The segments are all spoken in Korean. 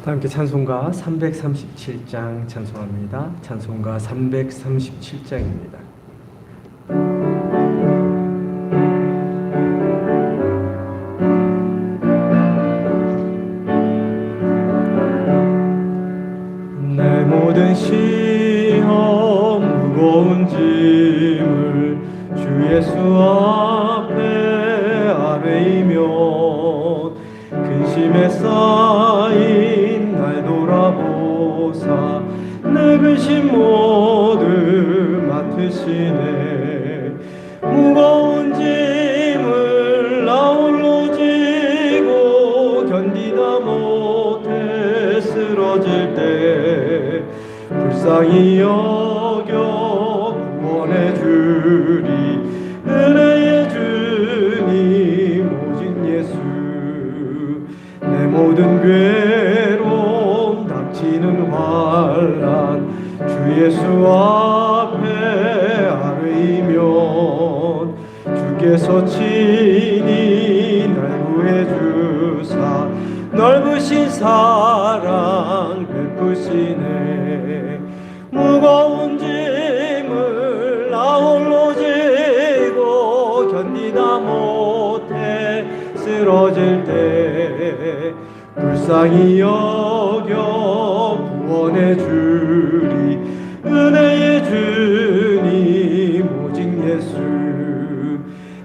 다 함께 찬송가 337장 찬송합니다. 찬송가 337장입니다. 내 모든 시험 무거운 짐을 주 예수 앞에 아뢰이며 근심에 쌓인 날 돌아보사 내 근심 모두 맡으시네. 무거운 짐을 나 홀로 지고 견디다 못해 쓰러질 때 불쌍히 여겨 구원해 주리. 은혜의 주님 오직 예수. 내 모든 괴로움 닥치는 환난 주 예수 앞에 아뢰이면 주께서 친히 날 구해 주사 넓으신 사랑 베푸시네. 무거운 짐을 나 홀로 지고 견디다 못해 쓰러질 때 불쌍히 여겨 구원해 주리. 은혜의 주님 오직 예수.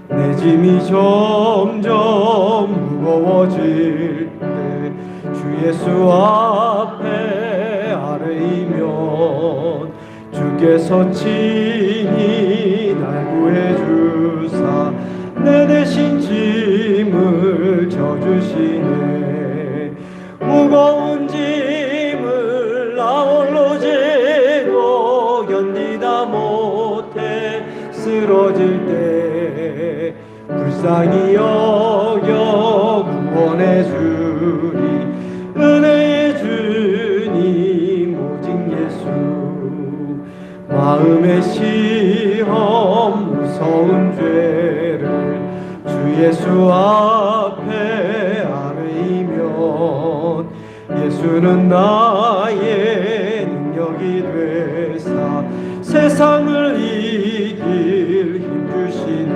내 짐이 점점 무거워질 때 주 예수 앞에 아뢰이면 주께서 친히 날 구해 주사 내 대신 짐을 져주시네. 무거운 짐을 나 홀로 지고 견디다 못해 쓰러질 때 불쌍히 여겨 구원해 주리. 은혜의 주님 오직 예수. 마음의 시험 무서운 죄를 주 예수 앞에 아뢰이면 예수는 나의 능력이 되사 세상을 이길 힘 주시네.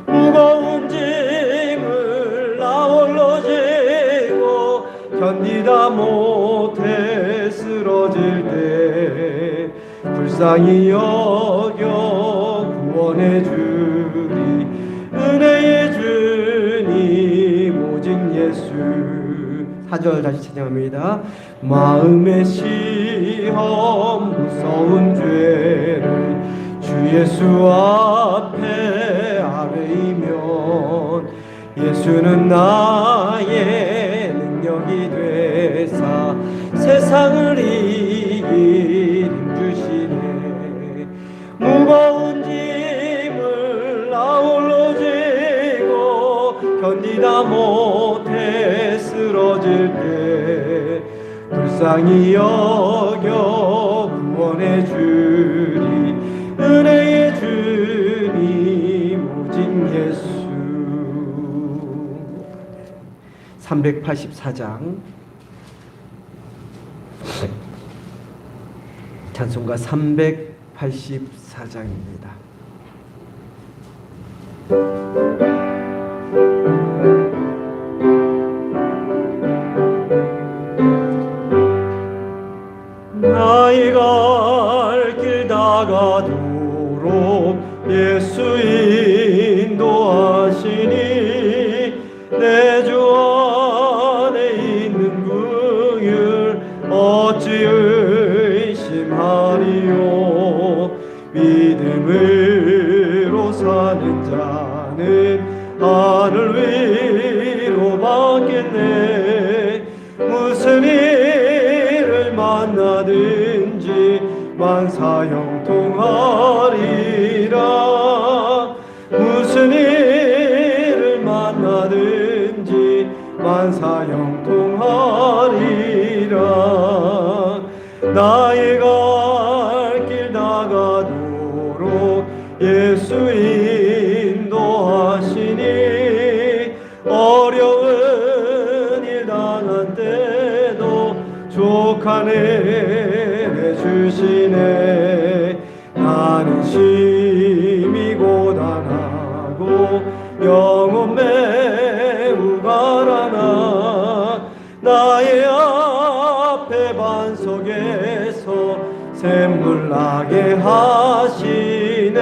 무거운 짐을 나 홀로 지고 견디다 못해 쓰러질 때 불쌍히 여겨 구원해 주리. 은혜의 주님 오직 예수. 4절 다시 찬양합니다. 마음의 시험 무서운 죄를 주 예수 앞에 아뢰이면 예수는 나의 능력이 되사 세상을 이길 힘 주시네. 무거운 짐을 나 홀로 지고 견디다 못해 쓰러질 때 불쌍히 여겨 구원해 주리. 은혜의 주님 오직 예수. 384장 찬송가 384장입니다. 나의 갈 길 다가도록 예수 인도하시니 내 주 안에 있는 긍휼 어찌 의심하리요. 믿음으로 사는 자는 하늘 위로 받겠네. 무슨 일을 만나든지 만사 형통하리라. 무슨 일을 만나든지 만사 형통하리라. 나의 갈 길 다가도록 예수 인도하시니 어려운 일 당한 때 족한 은혜 주시네. 나는 심히 고단하고 영혼 매우 가라나 나의 앞에 반석에서 샘물 나게 하시네.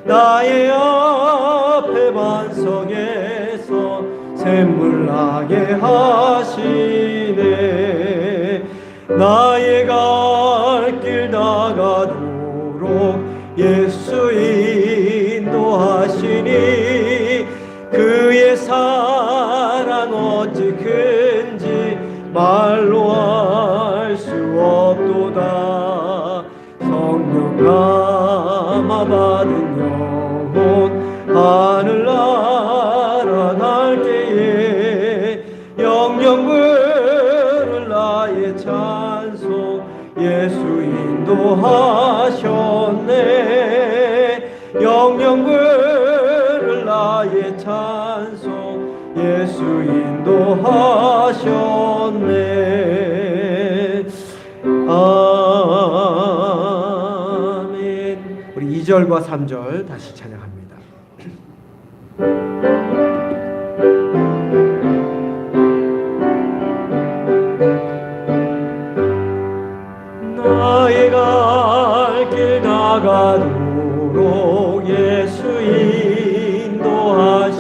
나의 앞에 반석에서 샘물 나게 하시네. 나의 갈 길 나가도록 예수 인도하시니 그의 사랑 어찌 큰지 말로 알 수 없도다. 성령 감화 받은 영혼 하늘 날아갈 때에 영영 부를 나의 찬송 예수 인도하셨네. 영영 부를 나의 찬송 예수 인도하셨네. 아멘. 우리 2절과 3절 다시 찬양합니다. 나의 갈 길 나가도록 예수 인도하시니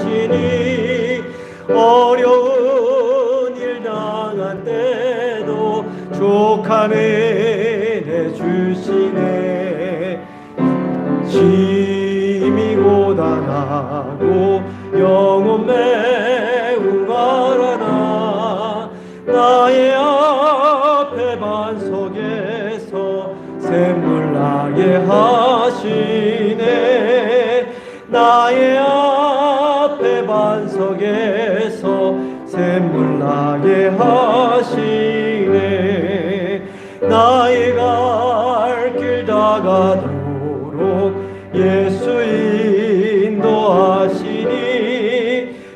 어려운 일 당한 때도 족한 은혜 주시네. 심히 고단하고 영혼 매우 가라나 나의 앞에 반석에서 샘물 나게 하시네. 나의 앞에 반석에서 샘물 나게 하시네. 나의 갈 길 나가도록 예수 인도하시니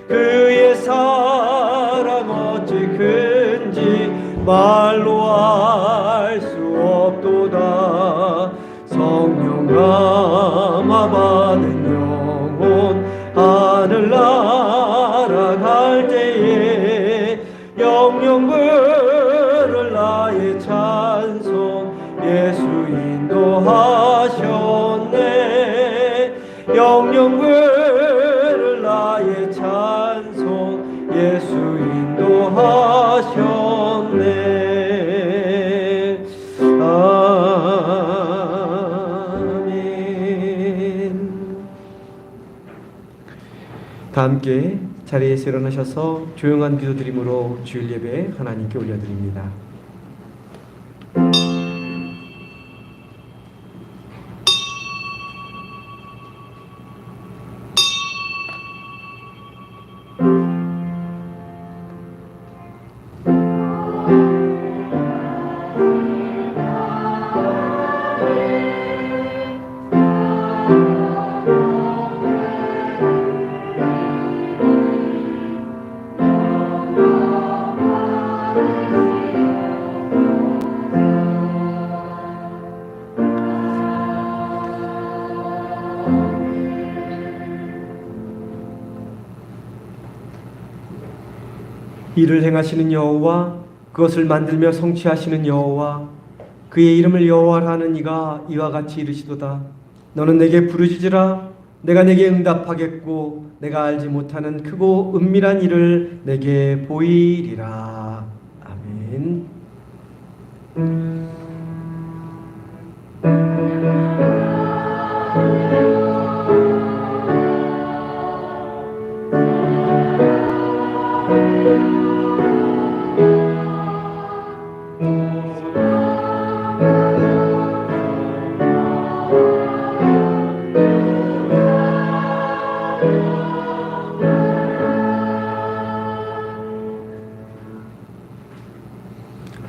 그의 사랑 어찌 큰지 말로 알 수 없도다. 성령 감화 받은 영혼 하늘 날아갈 때에 영영 부를 나의 찬송 예수 인도하셨네. 영영 부를 나의 찬송 예수 인도하셨네. 아멘. 다 함께 자리에서 일어나셔서 조용한 기도드림으로 주일 예배 하나님께 올려드립니다. 이를 행하시는 여호와 그것을 만들며 성취하시는 여호와 그의 이름을 여호와라 하는 이가 이와 같이 이르시도다. 너는 내게 부르짖으라. 내가 내게 응답하겠고 내가 알지 못하는 크고 은밀한 일을 내게 보이리라. 아멘.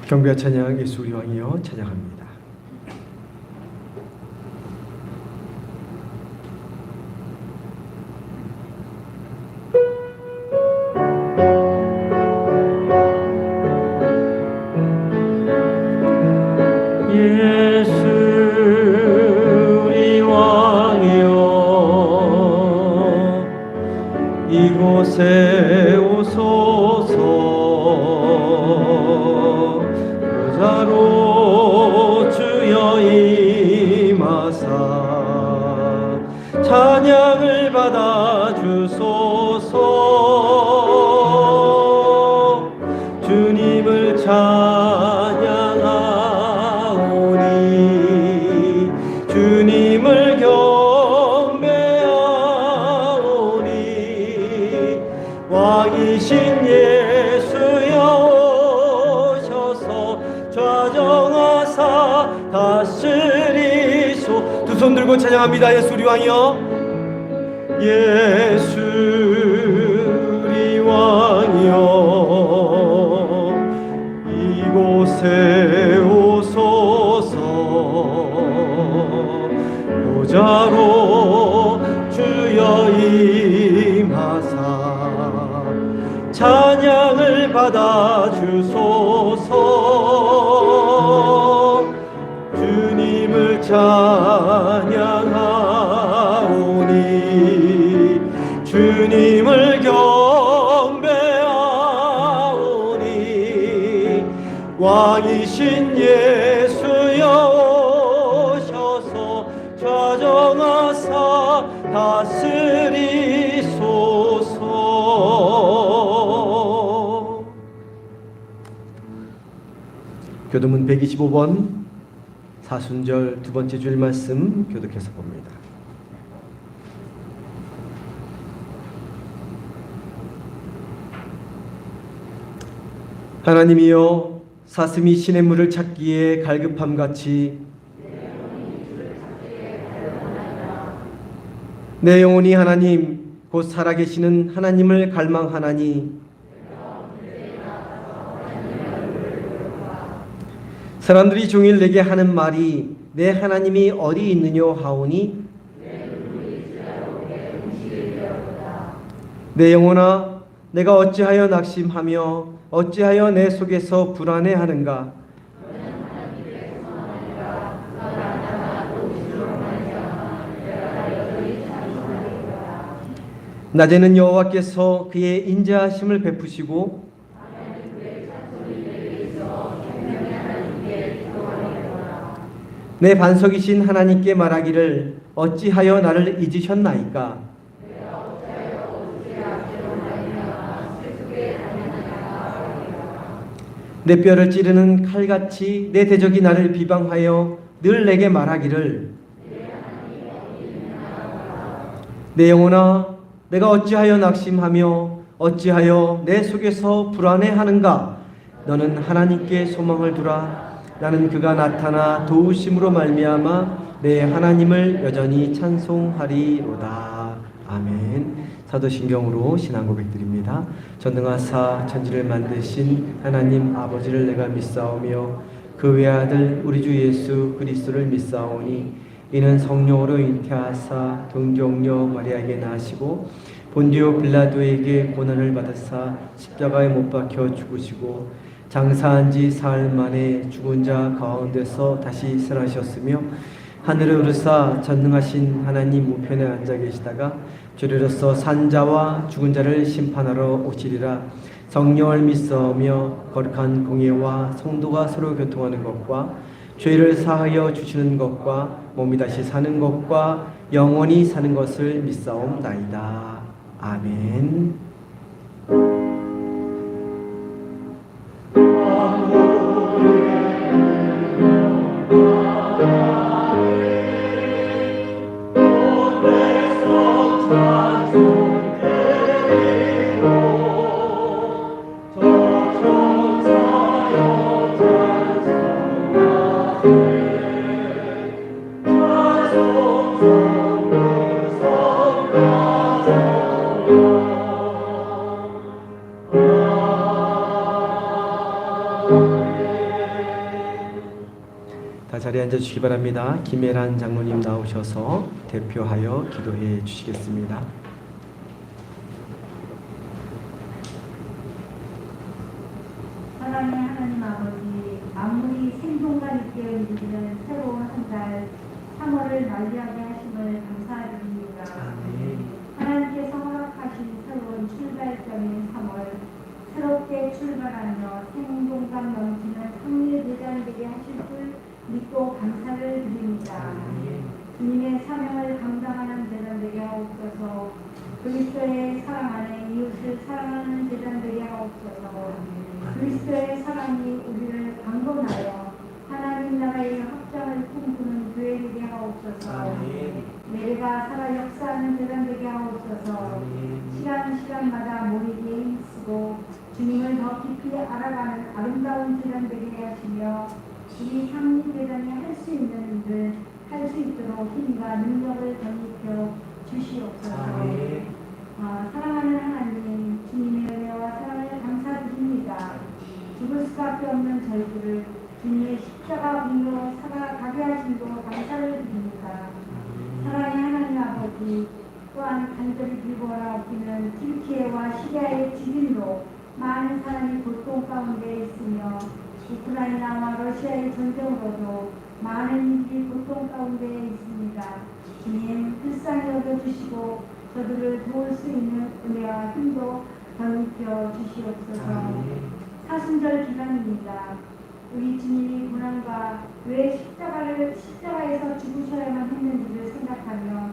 경배와 찬양 예수 우리 왕이여 찬양합니다. 이곳에 오소서. 보좌로 주여 임하사 찬양을 받아 주소서. 주님을 찬양하오니 주님을 경배하오니 왕이신 예수여 오셔서 좌정하사 다스리소. 두 손 들고 찬양합니다. 예수 우리 왕이여. 예수 우리 왕이여 이곳에 오소서. 보좌로 주여 임하사 찬양을 받아 주소서. 주님을 찬양하오니 주님을 경배하오니 왕이신 예수여 오셔서 좌정하사 다스리소서. 교도문 125번 사순절 두 번째 주일 말씀 교독해서 봅니다. 하나님이여 사슴이 시냇물을 찾기에 갈급함같이 내 영혼이 하나님 곧 살아계시는 하나님을 갈망하나니 사람들이 종일 내게 하는 말이 내 하나님이 어디 있느뇨 하오니 내 영혼아 내가 어찌하여 낙심하며 어찌하여 내 속에서 불안해하는가. 낮에는 여호와께서 그의 인자하심을 베푸시고 내 반석이신 하나님께 말하기를 어찌하여 나를 잊으셨나이까. 내 뼈를 찌르는 칼같이 내 대적이 나를 비방하여 늘 내게 말하기를 내 영혼아 내가 어찌하여 낙심하며 어찌하여 내 속에서 불안해하는가. 너는 하나님께 소망을 두라. 나는 그가 나타나 도우심으로 말미암아 내 하나님을 여전히 찬송하리로다. 아멘. 사도신경으로 신앙 고백드립니다. 전능하사 천지를 만드신 하나님 아버지를 내가 믿사오며 그 외아들 우리 주 예수 그리스도를 믿사오니 이는 성령으로 잉태하사 동정녀 마리아에게 나시고 본디오 빌라도에게 고난을 받으사 십자가에 못 박혀 죽으시고 장사한 지 사흘 만에 죽은 자 가운데서 다시 살아나셨으며 하늘에 오르사 전능하신 하나님 우편에 앉아 계시다가 주리로서 산자와 죽은 자를 심판하러 오시리라. 성령을 믿사오며 거룩한 공예와 성도가 서로 교통하는 것과 죄를 사하여 주시는 것과 몸이 다시 사는 것과 영원히 사는 것을 믿사옵나이다. 아멘. 다 자리에 앉아주시기 바랍니다. 김혜란 장로님 나오셔서 대표하여 기도해 주시겠습니다. 사랑의 하나님 아버지, 아무리 생동감 있게 우리는 새로운 한 달 3월을 맞이하게 하심을 감사드립니다. 하나님께서 허락하신 새로운 그리스도에 출발하며 생동감 넘치는 승리의 대장 되게 하실 줄 믿고 감사를 드립니다. 주님의 사명을 감당하는 대장 되게 하옵소서. 그리스도의 사랑 안에 이웃을 사랑하는 대장 되게 하옵소서. 그리스도의 사랑이 우리를 강건하여 하나님 나라의 확장을 꿈꾸는 교회 되게 하옵소서. 내가 살아 역사하는 대장 되게 하옵소서. 시간마다 모이기에 힘쓰고 주님을 더 깊이 알아가는 아름다운 대장 되게 하시며 우리 상립 대장이 할 수 있는 일을 할 수 있도록 힘과 능력을 덧입혀 주시옵소서. 사랑하는 하나님, 주님의 은혜와 사랑을 감사드립니다. 죽을 수밖에 없는 저희들을 주님의 십자가 공로로 살아가게 하심도 감사를 드립니다. 사랑의 하나님 아버지, 또한 간절히 빌고라 엎기는 튀르키예와 시리아의 지진으로 많은 사람이 고통 가운데 있으며 우크라이나와 러시아의 전쟁으로도 많은 이들이 고통 가운데 있습니다. 주님 불쌍히 여겨주시고 저들을 도울 수 있는 은혜와 힘도 덧입혀 주시옵소서. 사순절 기간입니다. 우리 주님이 고난과 왜 십자가에서 죽으셔야만 했는지를 생각하며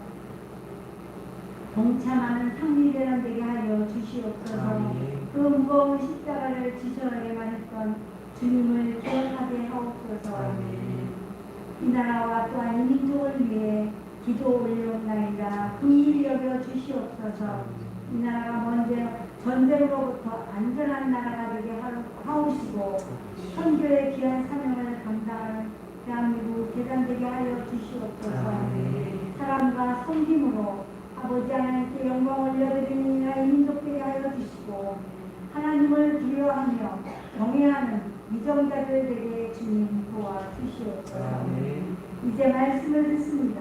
동참하는 상리대람 되게 하여 주시옵소서. 그 무거운 십자가를 지셔야만 했던 주님을 기억하게 하옵소서. 이 나라와 또한 이 민족을 위해 기도 올려옵나이다. 긍휼히 여겨 주시옵소서. 이 나라가 먼저 전쟁으로부터 안전한 나라가 되게 하옵시고 선교의 귀한 사명을 감당하는 대한민국 대단되게 하여 주시옵소서. 사랑과 섬김으로 아버지 하나님께 영광을 올려드리는 이 민족 되게 하여 주시고 하나님을 두려워하며 경외하는 미정자들에게 주님 도와주시옵소서. 이제 말씀을 듣습니다.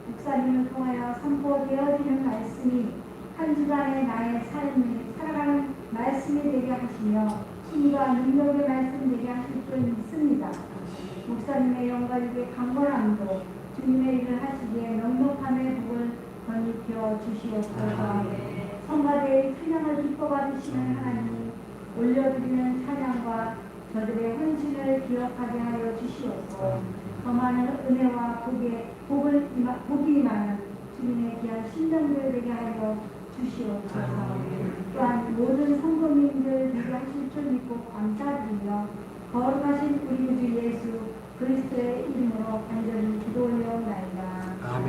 목사님을 통하여 선포되어지는 말씀이 한 주간의 나의 삶이 살아가는 말씀이 되게 하시며 힘과 능력의 말씀 되게 하실 줄 믿습니다. 목사님의 영광에게 강건함도 주님의 일을 하시기에 넉넉함의 복을 덧입혀 주시옵소서. 성가대의 찬양을 기뻐 받으시는 하나님, 올려드리는 찬양과 저들의 헌신을 기억하게 하여 주시옵고 더 많은 은혜와 복이 임하는 주님의 귀한 신령들 되게 하여 주시옵소서. 또한 모든 성도님들 되게 하실 줄 믿고 감사드리며 거룩하신 우리 주 예수 그리스도의 이름으로 간절히 기도 올려옵나이다. 아멘.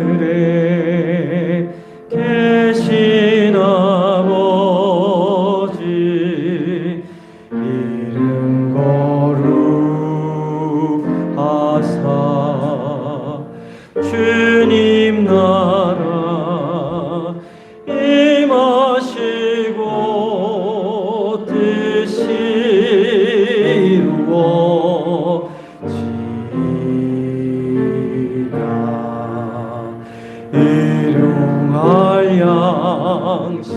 하늘에 계신 아버지 이름 거룩하사 주님 나라 임하시고 뜻이 이루어 일용할 양식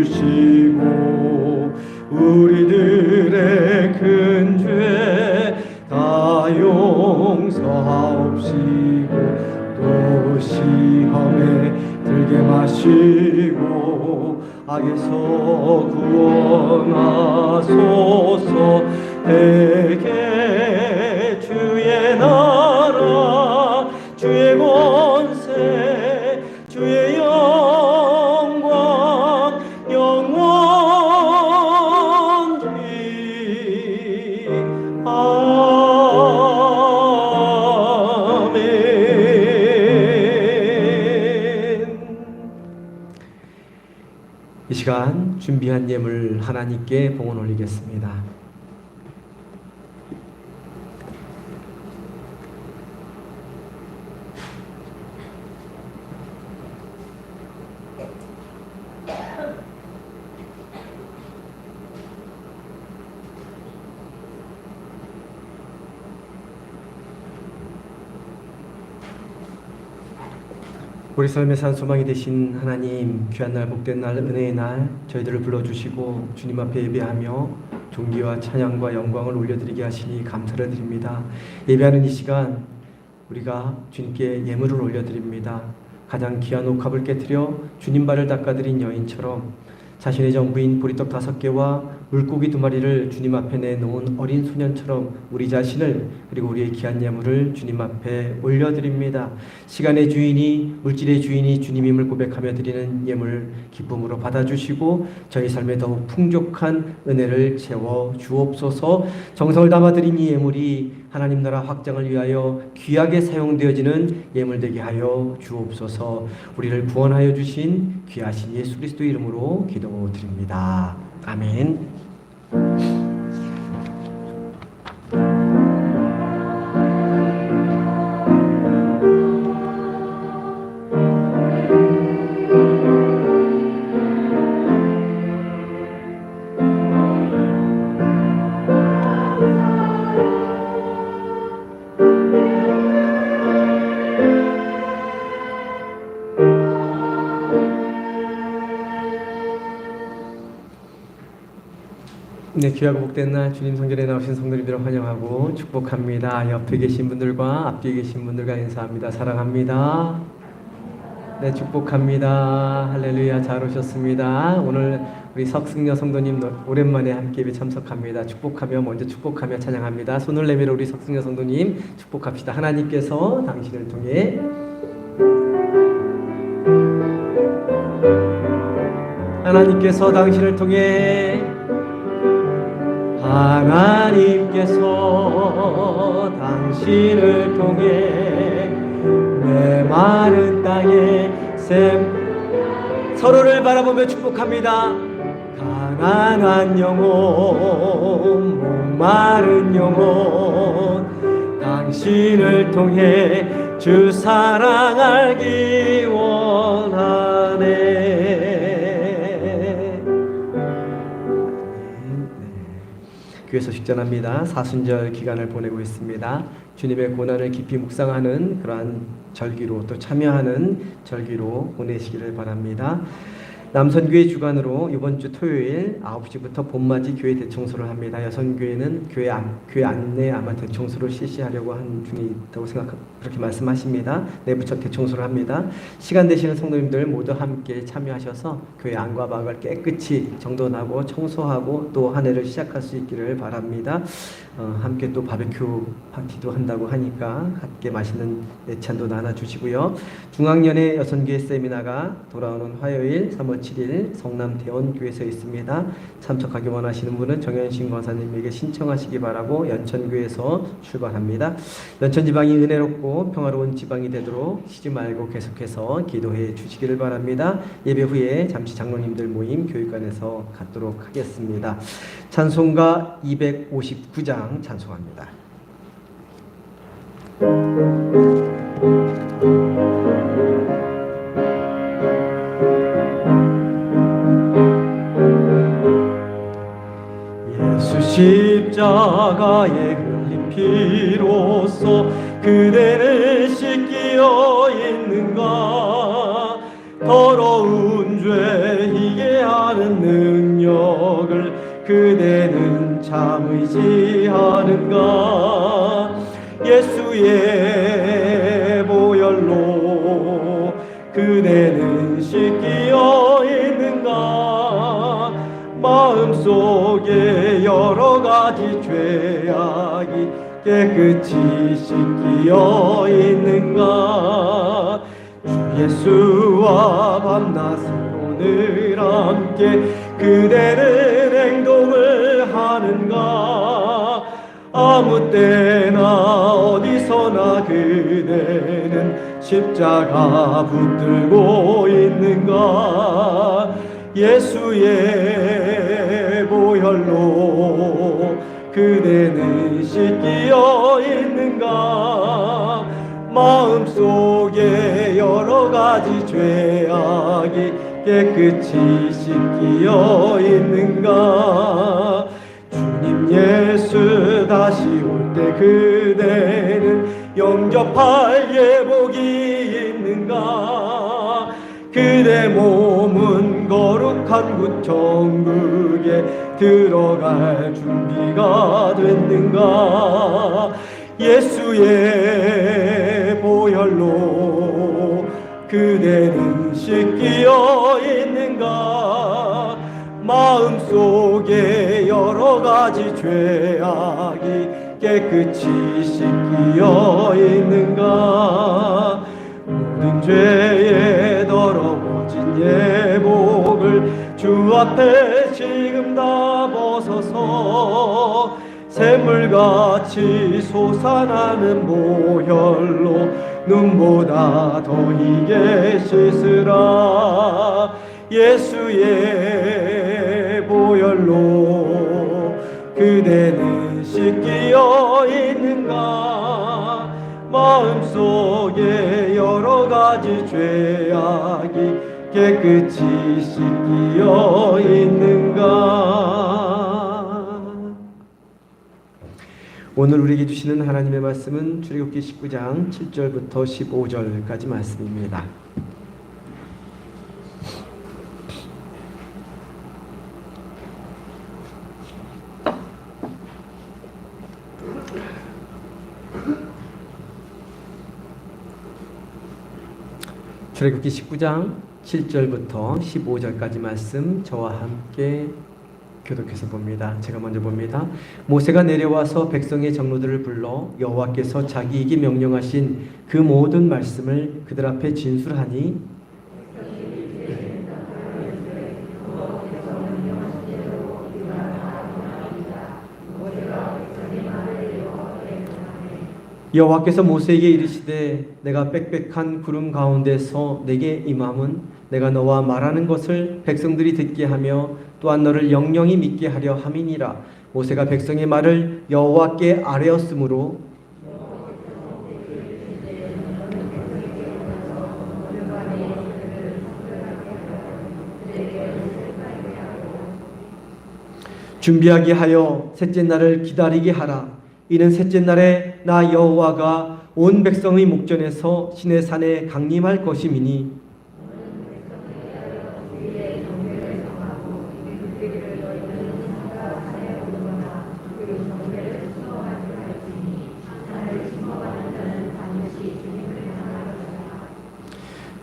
주시고 우리들의 큰 죄 다 용서하옵시고 또 시험에 들게 마시고 악에서 구원하소서. 대개 주의 나라 주의 권세 주의 영광 영원히 아멘. 이 시간 준비한 예물 하나님께 봉헌 올리겠습니다. 우리 삶의 산소망이 되신 하나님, 귀한 날 복된 날 은혜의 날 저희들을 불러주시고 주님 앞에 예배하며 존귀와 찬양과 영광을 올려드리게 하시니 감사를 드립니다. 예배하는 이 시간 우리가 주님께 예물을 올려드립니다. 가장 귀한 옥합을 깨뜨려 주님 발을 닦아드린 여인처럼 자신의 전부인 보리떡 5개와 물고기 2마리를 주님 앞에 내놓은 어린 소년처럼 우리 자신을 그리고 우리의 귀한 예물을 주님 앞에 올려드립니다. 시간의 주인이 물질의 주인이 주님임을 고백하며 드리는 예물 기쁨으로 받아주시고 저희 삶에 더욱 풍족한 은혜를 채워 주옵소서. 정성을 담아 드린 이 예물이 하나님 나라 확장을 위하여 귀하게 사용되어지는 예물 되게 하여 주옵소서. 우리를 구원하여 주신 귀하신 예수 그리스도 이름으로 기도드립니다. 아멘. 네, 귀하고 복된 날 주님 성전에 나오신 성도님들을 환영하고 축복합니다. 옆에 계신 분들과 앞뒤에 계신 분들과 인사합니다. 사랑합니다. 네, 축복합니다. 할렐루야, 잘 오셨습니다. 오늘 우리 석승여 성도님 오랜만에 함께 예배 참석합니다. 축복하며 먼저 축복하며 찬양합니다. 손을 내밀어 우리 석승여 성도님 축복합시다. 하나님께서 당신을 통해 하나님께서 당신을 통해 하나님께서 당신을 통해 내 마른 땅에 서로를 바라보며 축복합니다. 가난한 영혼 목마른 영혼 당신을 통해 주 사랑 알기 원하네. 교회에서 식전합니다. 사순절 기간을 보내고 있습니다. 주님의 고난을 깊이 묵상하는 그러한 절기로 또 참여하는 절기로 보내시기를 바랍니다. 남선교회 주관으로 이번 주 토요일 9시부터 봄맞이 교회 대청소를 합니다. 여선교회는 교회 안내 아마 대청소를 실시하려고 한 중이 있다고 그렇게 말씀하십니다. 내부적 대청소를 합니다. 시간 되시는 성도님들 모두 함께 참여하셔서 교회 안과 밖을 깨끗이 정돈하고 청소하고 또 한 해를 시작할 수 있기를 바랍니다. 함께 또 바베큐 파티도 한다고 하니까 함께 맛있는 예찬도 나눠주시고요. 중앙연회 여선교회 세미나가 돌아오는 화요일 3월 7일 성남 대원교회에서 있습니다. 참석하기 원하시는 분은 정현신 권사님에게 신청하시기 바라고 연천교회에서 출발합니다. 연천 지방이 은혜롭고 평화로운 지방이 되도록 쉬지 말고 계속해서 기도해 주시기를 바랍니다. 예배 후에 잠시 장로님들 모임 교육관에서 갖도록 하겠습니다. 찬송가 259장 찬송합니다. 예수 십자가에 흘린 피로써 그대를 씻기어 있는가. 더러운 죄 희게 하는 능력을 그대는 참 의지하는가. 예수의 보혈로 그대는 씻기어 있는가. 마음속에 여러 가지 죄악이 깨끗이 씻기어 있는가. 주 예수와 밤낮으로 늘 함께 그대는 행동을 하는가. 아무 때나 어디서나 그대는 십자가 붙들고 있는가. 예수의 보혈로 그대는 씻기어 있는가. 마음속에 여러 가지 죄악이 깨끗이 씻기어 있는가. 주님 예수 다시 올 때 그대는 영접할 예복이 있는가. 그대 몸은 거룩한 굿 천국에 들어갈 준비가 됐는가. 예수의 그대는 씻기어 있는가? 마음속에 여러 가지 죄악이 깨끗이 씻기어 있는가? 모든 죄에 더러워진 예복을 주 앞에 지금 다 벗어서 샘물같이 솟아나는 보혈로 눈보다 더 희게 씻으라. 예수의 보혈로 그대는 씻기어 있는가? 마음속에 여러 가지 죄악이 깨끗이 씻기어 있는가? 오늘 우리에게 주시는 하나님의 말씀은 출애굽기 19장 7절부터 15절까지 말씀입니다. 출애굽기 19장 7절부터 15절까지 말씀 저와 함께 교독해서 봅니다. 제가 먼저 봅니다. 모세가 내려와서 백성의 장로들을 불러 여호와께서 자기에게 명령하신 그 모든 말씀을 그들 앞에 진술하니 여호와께서 모세에게 이르시되 내가 빽빽한 구름 가운데서 내게 임함은 내가 너와 말하는 것을 백성들이 듣게 하며 또한 너를 영영히 믿게 하려 함이니라. 모세가 백성의 말을 여호와께 아뢰었으므로 준비하게 하여 셋째 날을 기다리게 하라. 이는 셋째 날에 나 여호와가 온 백성의 목전에서 시내 산에 강림할 것임이니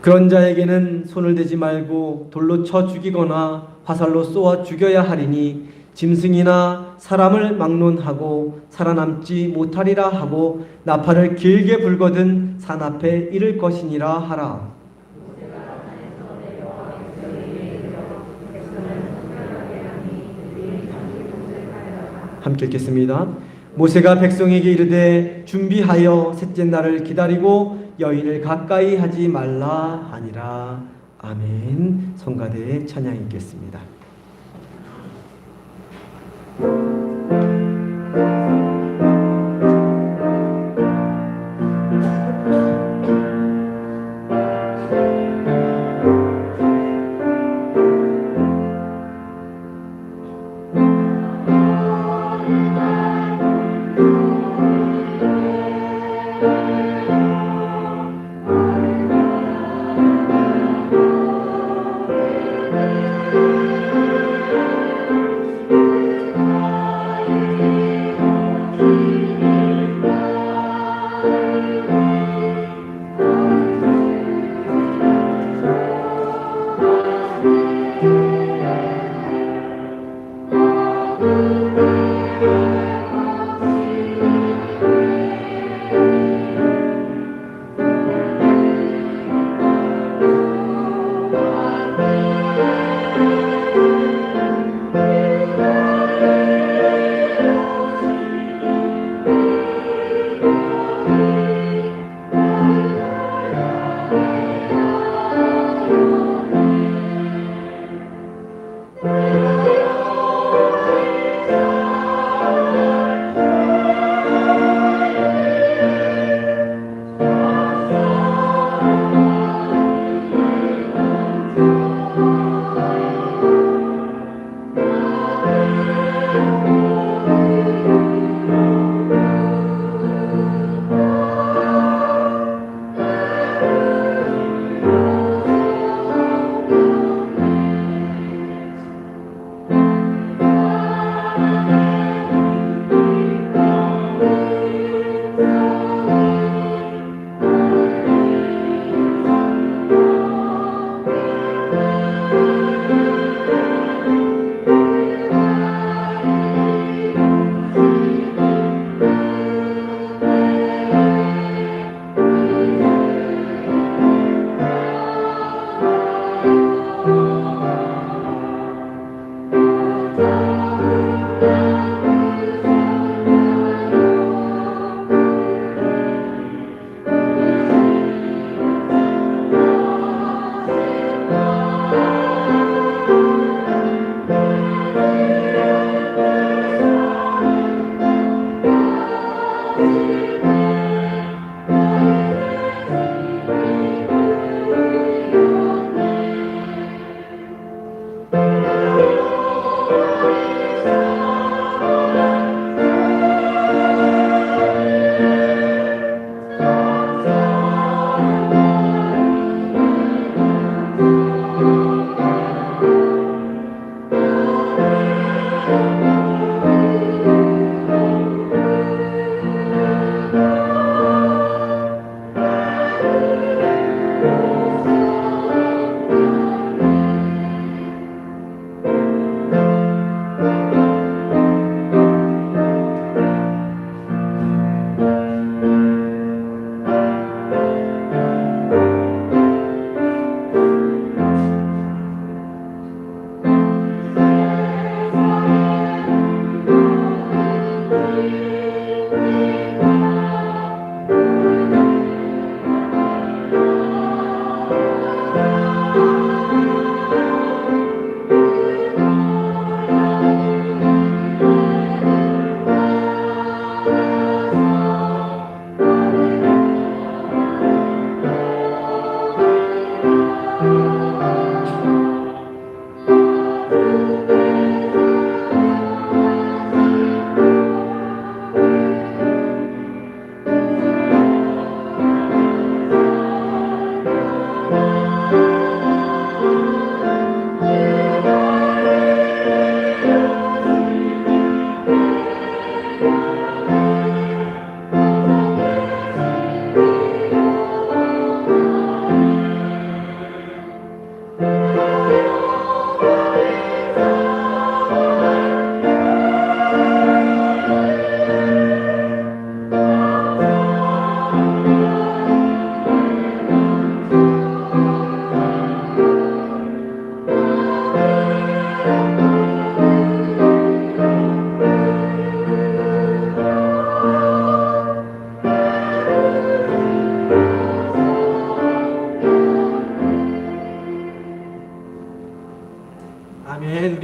그런 자에게는 손을 대지 말고 돌로 쳐 죽이거나 화살로 쏘아 죽여야 하리니 짐승이나 사람을 막론하고 살아남지 못하리라 하고 나팔을 길게 불거든 산 앞에 이를 것이니라 하라. 함께 읽겠습니다. 모세가 백성에게 이르되 준비하여 셋째 날을 기다리고 여인을 가까이 하지 말라 하니라. 아멘. 성가대의 찬양 읽겠습니다.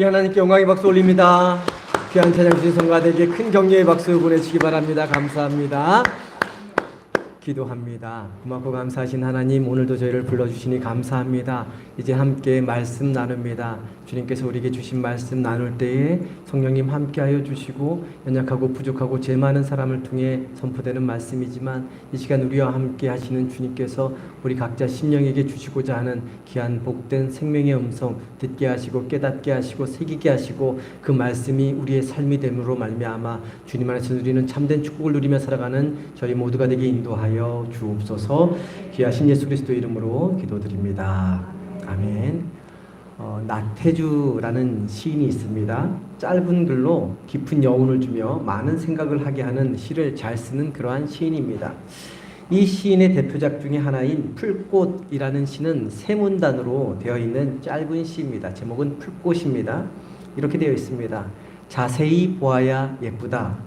우리 하나님께 영광의 박수 올립니다. 귀한 찬양 주신 성가대에게 큰 격려의 박수 보내시기 바랍니다. 감사합니다. 기도합니다. 고맙고 감사하신 하나님, 오늘도 저희를 불러주시니 감사합니다. 이제 함께 말씀 나눕니다. 주님께서 우리에게 주신 말씀 나눌 때에 성령님 함께하여 주시고, 연약하고 부족하고 죄 많은 사람을 통해 선포되는 말씀이지만 이 시간 우리와 함께 하시는 주님께서 우리 각자 심령에게 주시고자 하는 귀한 복된 생명의 음성 듣게 하시고 깨닫게 하시고 새기게 하시고, 그 말씀이 우리의 삶이 됨으로 말미암아 주님 안에서 누리는 참된 축복을 누리며 살아가는 저희 모두가 되게 인도하여 주옵소서. 귀하신 예수 그리스도 이름으로 기도드립니다. 아멘. 나태주라는 시인이 있습니다. 짧은 글로 깊은 여운을 주며 많은 생각을 하게 하는 시를 잘 쓰는 그러한 시인입니다. 이 시인의 대표작 중에 하나인 풀꽃이라는 시는 세 문단으로 되어 있는 짧은 시입니다. 제목은 풀꽃입니다. 이렇게 되어 있습니다. 자세히 보아야 예쁘다.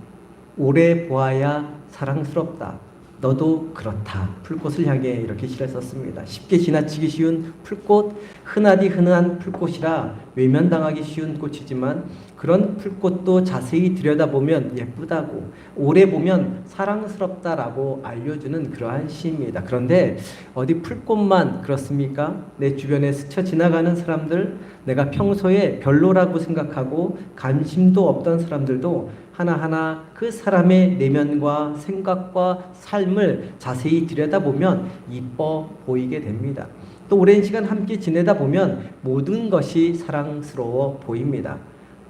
오래 보아야 사랑스럽다. 너도 그렇다. 풀꽃을 향해 이렇게 시를 썼습니다. 쉽게 지나치기 쉬운 풀꽃, 흔하디 흔한 풀꽃이라 외면당하기 쉬운 꽃이지만 그런 풀꽃도 자세히 들여다보면 예쁘다고, 오래 보면 사랑스럽다라고 알려주는 그러한 시입니다. 그런데 어디 풀꽃만 그렇습니까? 내 주변에 스쳐 지나가는 사람들, 내가 평소에 별로라고 생각하고 관심도 없던 사람들도 하나하나 그 사람의 내면과 생각과 삶을 자세히 들여다보면 이뻐 보이게 됩니다. 또 오랜 시간 함께 지내다 보면 모든 것이 사랑스러워 보입니다.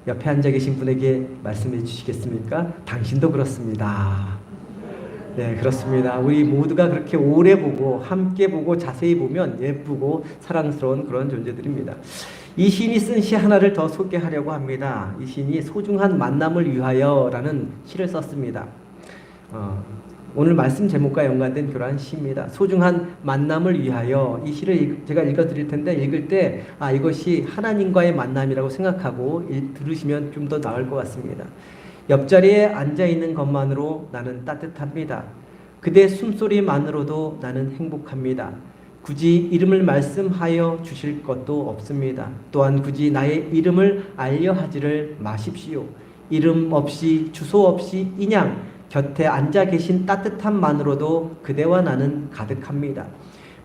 옆에 앉아 계신 분에게 말씀해 주시겠습니까? 당신도 그렇습니다. 네, 그렇습니다. 우리 모두가 그렇게 오래 보고 함께 보고 자세히 보면 예쁘고 사랑스러운 그런 존재들입니다. 이 시인이 쓴 시 하나를 더 소개하려고 합니다. 이 시인이 소중한 만남을 위하여 라는 시를 썼습니다. 오늘 말씀 제목과 연관된 그러한 시입니다. 소중한 만남을 위하여. 이 시를 제가 읽어드릴 텐데 읽을 때 이것이 하나님과의 만남이라고 생각하고 들으시면 좀 더 나을 것 같습니다. 옆자리에 앉아있는 것만으로 나는 따뜻합니다. 그대 숨소리만으로도 나는 행복합니다. 굳이 이름을 말씀하여 주실 것도 없습니다. 또한 굳이 나의 이름을 알려하지를 마십시오. 이름 없이 주소 없이 그냥 곁에 앉아 계신 따뜻함만으로도 그대와 나는 가득합니다.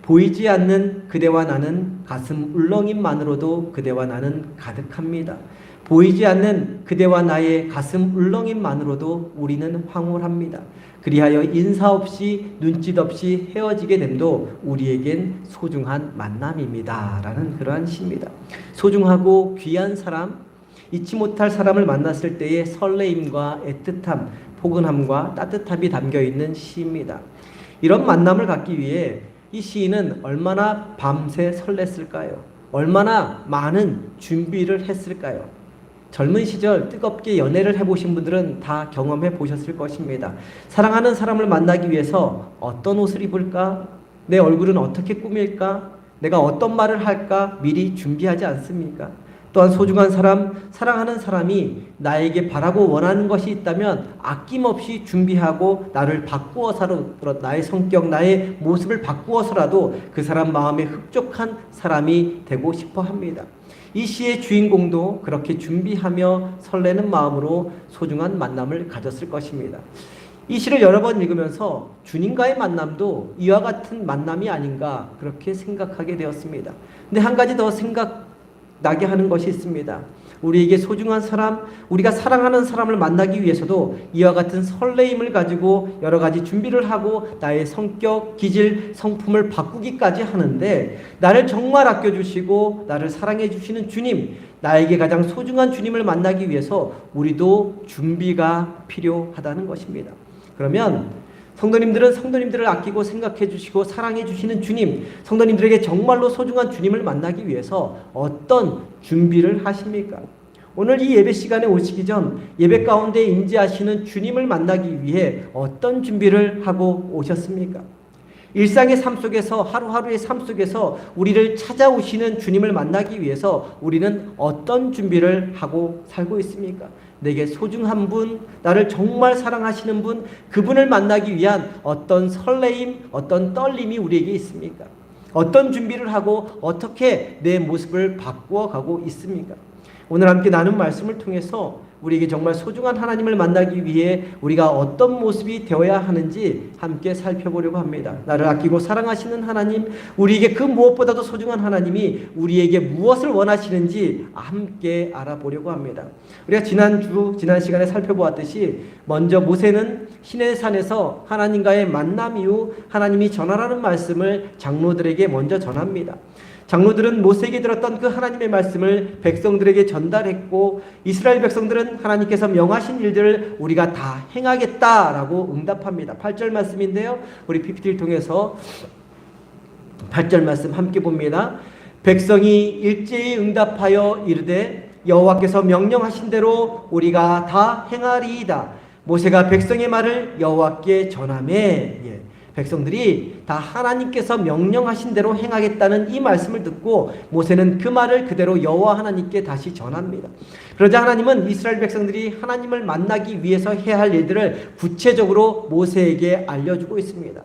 보이지 않는 그대와 나는 가슴 울렁임만으로도 그대와 나는 가득합니다. 보이지 않는 그대와 나의 가슴 울렁임만으로도 우리는 황홀합니다. 그리하여 인사 없이 눈짓 없이 헤어지게 됨도 우리에겐 소중한 만남입니다. 라는 그러한 시입니다. 소중하고 귀한 사람, 잊지 못할 사람을 만났을 때의 설레임과 애틋함, 포근함과 따뜻함이 담겨있는 시입니다. 이런 만남을 갖기 위해 이 시인은 얼마나 밤새 설렜을까요? 얼마나 많은 준비를 했을까요? 젊은 시절 뜨겁게 연애를 해보신 분들은 다 경험해 보셨을 것입니다. 사랑하는 사람을 만나기 위해서 어떤 옷을 입을까? 내 얼굴은 어떻게 꾸밀까? 내가 어떤 말을 할까? 미리 준비하지 않습니까? 또한 소중한 사람, 사랑하는 사람이 나에게 바라고 원하는 것이 있다면 아낌없이 준비하고 나를 바꾸어서라도, 나의 성격, 나의 모습을 바꾸어서라도 그 사람 마음에 흡족한 사람이 되고 싶어 합니다. 이 시의 주인공도 그렇게 준비하며 설레는 마음으로 소중한 만남을 가졌을 것입니다. 이 시를 여러 번 읽으면서 주님과의 만남도 이와 같은 만남이 아닌가 그렇게 생각하게 되었습니다. 근데 한 가지 더 생각나게 하는 것이 있습니다. 우리에게 소중한 사람, 우리가 사랑하는 사람을 만나기 위해서도 이와 같은 설레임을 가지고 여러 가지 준비를 하고 나의 성격, 기질, 성품을 바꾸기까지 하는데, 나를 정말 아껴주시고 나를 사랑해 주시는 주님, 나에게 가장 소중한 주님을 만나기 위해서 우리도 준비가 필요하다는 것입니다. 그러면 성도님들은 성도님들을 아끼고 생각해 주시고 사랑해 주시는 주님, 성도님들에게 정말로 소중한 주님을 만나기 위해서 어떤 준비를 하십니까? 오늘 이 예배 시간에 오시기 전 예배 가운데 임재하시는 주님을 만나기 위해 어떤 준비를 하고 오셨습니까? 일상의 삶 속에서, 하루하루의 삶 속에서 우리를 찾아오시는 주님을 만나기 위해서 우리는 어떤 준비를 하고 살고 있습니까? 내게 소중한 분, 나를 정말 사랑하시는 분, 그분을 만나기 위한 어떤 설레임, 어떤 떨림이 우리에게 있습니까? 어떤 준비를 하고 어떻게 내 모습을 바꾸어 가고 있습니까? 오늘 함께 나눈 말씀을 통해서 우리에게 정말 소중한 하나님을 만나기 위해 우리가 어떤 모습이 되어야 하는지 함께 살펴보려고 합니다. 나를 아끼고 사랑하시는 하나님, 우리에게 그 무엇보다도 소중한 하나님이 우리에게 무엇을 원하시는지 함께 알아보려고 합니다. 우리가 지난 시간에 살펴보았듯이 먼저 모세는 시내산에서 하나님과의 만남 이후 하나님이 전하라는 말씀을 장로들에게 먼저 전합니다. 장로들은 모세에게 들었던 그 하나님의 말씀을 백성들에게 전달했고 이스라엘 백성들은 하나님께서 명하신 일들을 우리가 다 행하겠다라고 응답합니다. 8절 말씀인데요. 우리 PPT를 통해서 8절 말씀 함께 봅니다. 백성이 일제히 응답하여 이르되 여호와께서 명령하신 대로 우리가 다 행하리이다. 모세가 백성의 말을 여호와께 전하매 백성들이 다 하나님께서 명령하신 대로 행하겠다는 이 말씀을 듣고 모세는 그 말을 그대로 여호와 하나님께 다시 전합니다. 그러자 하나님은 이스라엘 백성들이 하나님을 만나기 위해서 해야 할 일들을 구체적으로 모세에게 알려주고 있습니다.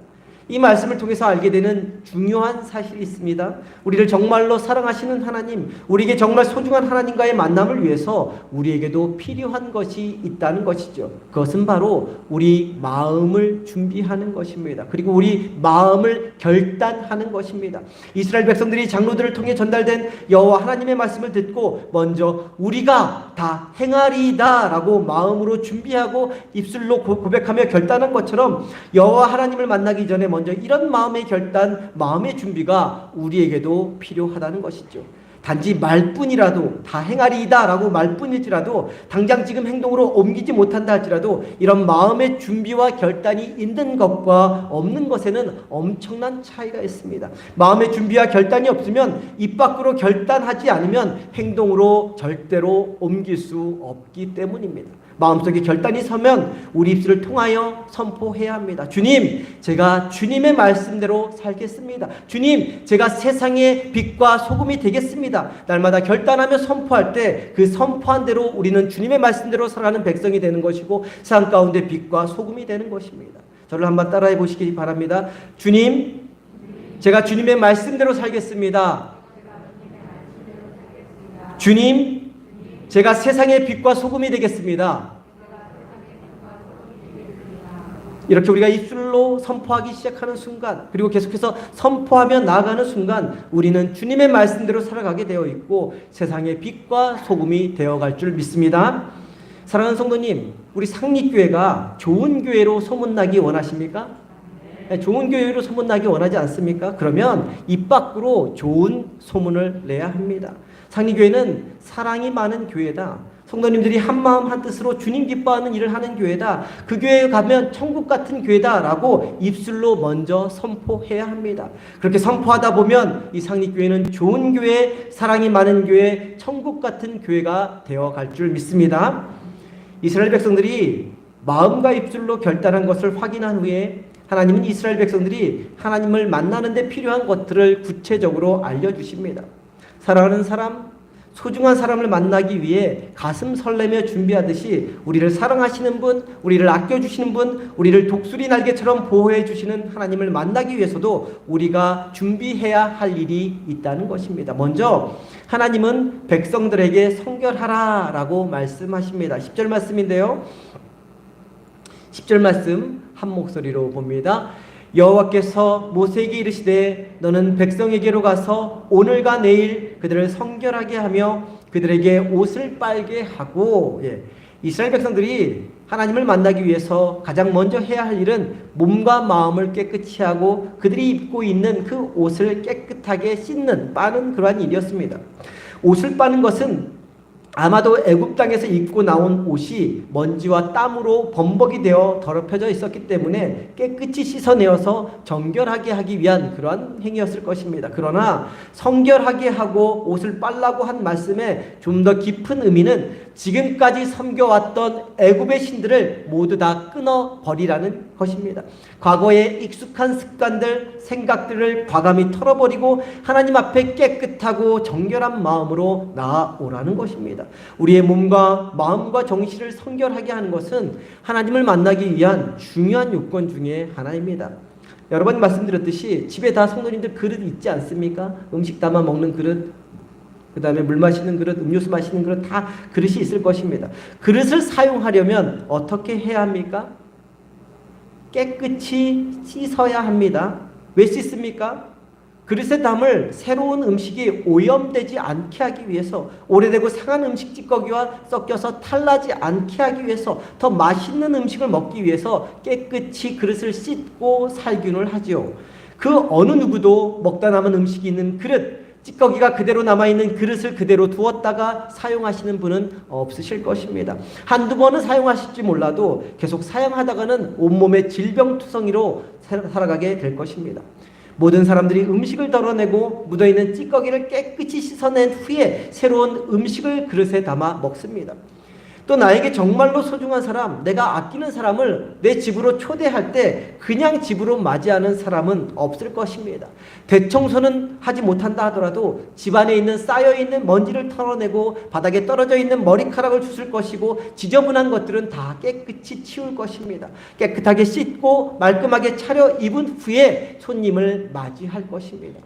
이 말씀을 통해서 알게 되는 중요한 사실이 있습니다. 우리를 정말로 사랑하시는 하나님, 우리에게 정말 소중한 하나님과의 만남을 위해서 우리에게도 필요한 것이 있다는 것이죠. 그것은 바로 우리 마음을 준비하는 것입니다. 그리고 우리 마음을 결단하는 것입니다. 이스라엘 백성들이 장로들을 통해 전달된 여호와 하나님의 말씀을 듣고 먼저 우리가 다 행하리이다 라고 마음으로 준비하고 입술로 고백하며 결단한 것처럼 여호와 하나님을 만나기 전에 먼저 이런 마음의 결단, 마음의 준비가 우리에게도 필요하다는 것이죠. 단지 말뿐이라도 다 행하리이다 라고 말뿐일지라도 당장 지금 행동으로 옮기지 못한다 할지라도 이런 마음의 준비와 결단이 있는 것과 없는 것에는 엄청난 차이가 있습니다. 마음의 준비와 결단이 없으면 입 밖으로 결단하지 않으면 행동으로 절대로 옮길 수 없기 때문입니다. 마음속에 결단이 서면 우리 입술을 통하여 선포해야 합니다. 주님, 제가 주님의 말씀대로 살겠습니다. 주님, 제가 세상의 빛과 소금이 되겠습니다. 날마다 결단하며 선포할 때 그 선포한 대로 우리는 주님의 말씀대로 살아가는 백성이 되는 것이고 세상 가운데 빛과 소금이 되는 것입니다. 저를 한번 따라해 보시기 바랍니다. 주님, 제가 주님의 말씀대로 살겠습니다. 주님, 제가 세상의 빛과 소금이 되겠습니다. 이렇게 우리가 입술로 선포하기 시작하는 순간, 그리고 계속해서 선포하며 나아가는 순간 우리는 주님의 말씀대로 살아가게 되어 있고 세상의 빛과 소금이 되어갈 줄 믿습니다. 사랑하는 성도님, 우리 상립교회가 좋은 교회로 소문나기 원하십니까? 좋은 교회로 소문나기 원하지 않습니까? 그러면 입 밖으로 좋은 소문을 내야 합니다. 상립교회는 사랑이 많은 교회다. 성도님들이 한마음 한뜻으로 주님 기뻐하는 일을 하는 교회다. 그 교회에 가면 천국 같은 교회다라고 입술로 먼저 선포해야 합니다. 그렇게 선포하다 보면 이 상립교회는 좋은 교회, 사랑이 많은 교회, 천국 같은 교회가 되어갈 줄 믿습니다. 이스라엘 백성들이 마음과 입술로 결단한 것을 확인한 후에 하나님은 이스라엘 백성들이 하나님을 만나는 데 필요한 것들을 구체적으로 알려주십니다. 사랑하는 사람, 소중한 사람을 만나기 위해 가슴 설레며 준비하듯이 우리를 사랑하시는 분, 우리를 아껴주시는 분, 우리를 독수리 날개처럼 보호해 주시는 하나님을 만나기 위해서도 우리가 준비해야 할 일이 있다는 것입니다. 먼저 하나님은 백성들에게 성결하라 라고 말씀하십니다. 10절 말씀인데요. 10절 말씀 한 목소리로 봅니다. 여호와께서 모세에게 이르시되 너는 백성에게로 가서 오늘과 내일 그들을 성결하게 하며 그들에게 옷을 빨게 하고 이스라엘 백성들이 하나님을 만나기 위해서 가장 먼저 해야 할 일은 몸과 마음을 깨끗이 하고 그들이 입고 있는 그 옷을 깨끗하게 씻는 빠는 그러한 일이었습니다. 옷을 빠는 것은 아마도 애굽 땅에서 입고 나온 옷이 먼지와 땀으로 범벅이 되어 더럽혀져 있었기 때문에 깨끗이 씻어내어서 정결하게 하기 위한 그러한 행위였을 것입니다. 그러나 성결하게 하고 옷을 빨라고 한 말씀에 좀 더 깊은 의미는 지금까지 섬겨왔던 애굽의 신들을 모두 다 끊어버리라는 것입니다. 과거의 익숙한 습관들, 생각들을 과감히 털어버리고 하나님 앞에 깨끗하고 정결한 마음으로 나아오라는 것입니다. 우리의 몸과 마음과 정신을 성결하게 하는 것은 하나님을 만나기 위한 중요한 요건 중에 하나입니다. 여러 번 말씀드렸듯이 집에 다 성도님들 그릇 있지 않습니까? 음식 담아 먹는 그릇. 그 다음에 물 마시는 그릇, 음료수 마시는 그릇 다 그릇이 있을 것입니다. 그릇을 사용하려면 어떻게 해야 합니까? 깨끗이 씻어야 합니다. 왜 씻습니까? 그릇에 담을 새로운 음식이 오염되지 않게 하기 위해서, 오래되고 상한 음식 찌꺼기와 섞여서 탈나지 않게 하기 위해서, 더 맛있는 음식을 먹기 위해서 깨끗이 그릇을 씻고 살균을 하지요. 그 어느 누구도 먹다 남은 음식이 있는 그릇, 찌꺼기가 그대로 남아있는 그릇을 그대로 두었다가 사용하시는 분은 없으실 것입니다. 한두 번은 사용하실지 몰라도 계속 사용하다가는 온몸에 질병투성이로 살아가게 될 것입니다. 모든 사람들이 음식을 덜어내고 묻어있는 찌꺼기를 깨끗이 씻어낸 후에 새로운 음식을 그릇에 담아 먹습니다. 또 나에게 정말로 소중한 사람, 내가 아끼는 사람을 내 집으로 초대할 때 그냥 집으로 맞이하는 사람은 없을 것입니다. 대청소는 하지 못한다 하더라도 집안에 있는 쌓여있는 먼지를 털어내고 바닥에 떨어져 있는 머리카락을 주술 것이고 지저분한 것들은 다 깨끗이 치울 것입니다. 깨끗하게 씻고 말끔하게 차려 입은 후에 손님을 맞이할 것입니다.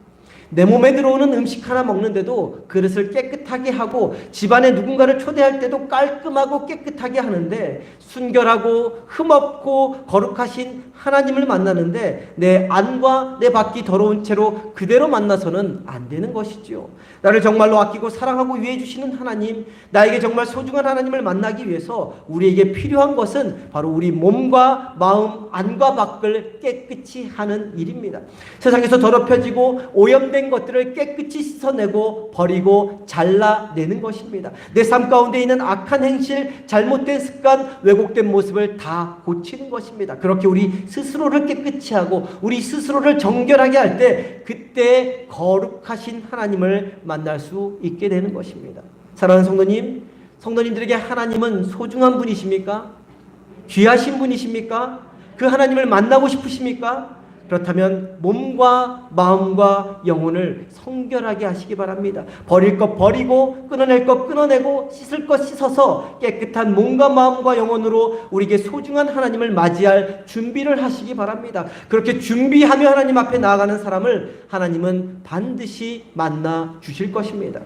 내 몸에 들어오는 음식 하나 먹는데도 그릇을 깨끗하게 하고 집안에 누군가를 초대할 때도 깔끔하고 깨끗하게 하는데, 순결하고 흠없고 거룩하신 하나님을 만나는데 내 안과 내 밖이 더러운 채로 그대로 만나서는 안 되는 것이지요. 나를 정말로 아끼고 사랑하고 위해 주시는 하나님, 나에게 정말 소중한 하나님을 만나기 위해서 우리에게 필요한 것은 바로 우리 몸과 마음, 안과 밖을 깨끗이 하는 일입니다. 세상에서 더럽혀지고 오염된 것들을 깨끗이 씻어내고 버리고 잘라내는 것입니다. 내 삶 가운데 있는 악한 행실, 잘못된 습관, 왜곡된 모습을 다 고치는 것입니다. 그렇게 우리 스스로를 깨끗이 하고 우리 스스로를 정결하게 할 때, 그때 거룩하신 하나님을 만날 수 있게 되는 것입니다. 사랑하는 성도님, 성도님들에게 하나님은 소중한 분이십니까? 귀하신 분이십니까? 그 하나님을 만나고 싶으십니까? 그렇다면 몸과 마음과 영혼을 성결하게 하시기 바랍니다. 버릴 것 버리고 끊어낼 것 끊어내고 씻을 것 씻어서 깨끗한 몸과 마음과 영혼으로 우리에게 소중한 하나님을 맞이할 준비를 하시기 바랍니다. 그렇게 준비하며 하나님 앞에 나아가는 사람을 하나님은 반드시 만나 주실 것입니다.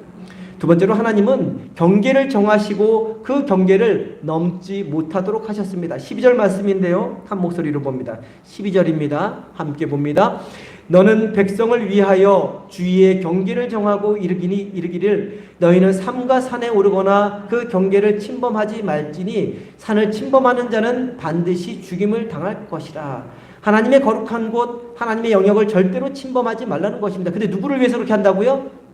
두 번째로 하나님은 경계를 정하시고 그 경계를 넘지 못하도록 하셨습니다. 12절 말씀인데요, 한 목소리로 봅니다. 12절입니다. 함께 봅니다. 너는 백성을 위하여 주위의 경계를 정하고 이르기를 너희는 삼가 산에 오르거나 그 경계를 침범하지 말지니 산을 침범하는 자는 반드시 죽임을 당할 것이라. 하나님의 거룩한 곳, 하나님의 영역을 절대로 침범하지 말라는 것입니다. 근데 누구를 위해서 그렇게 한다고요?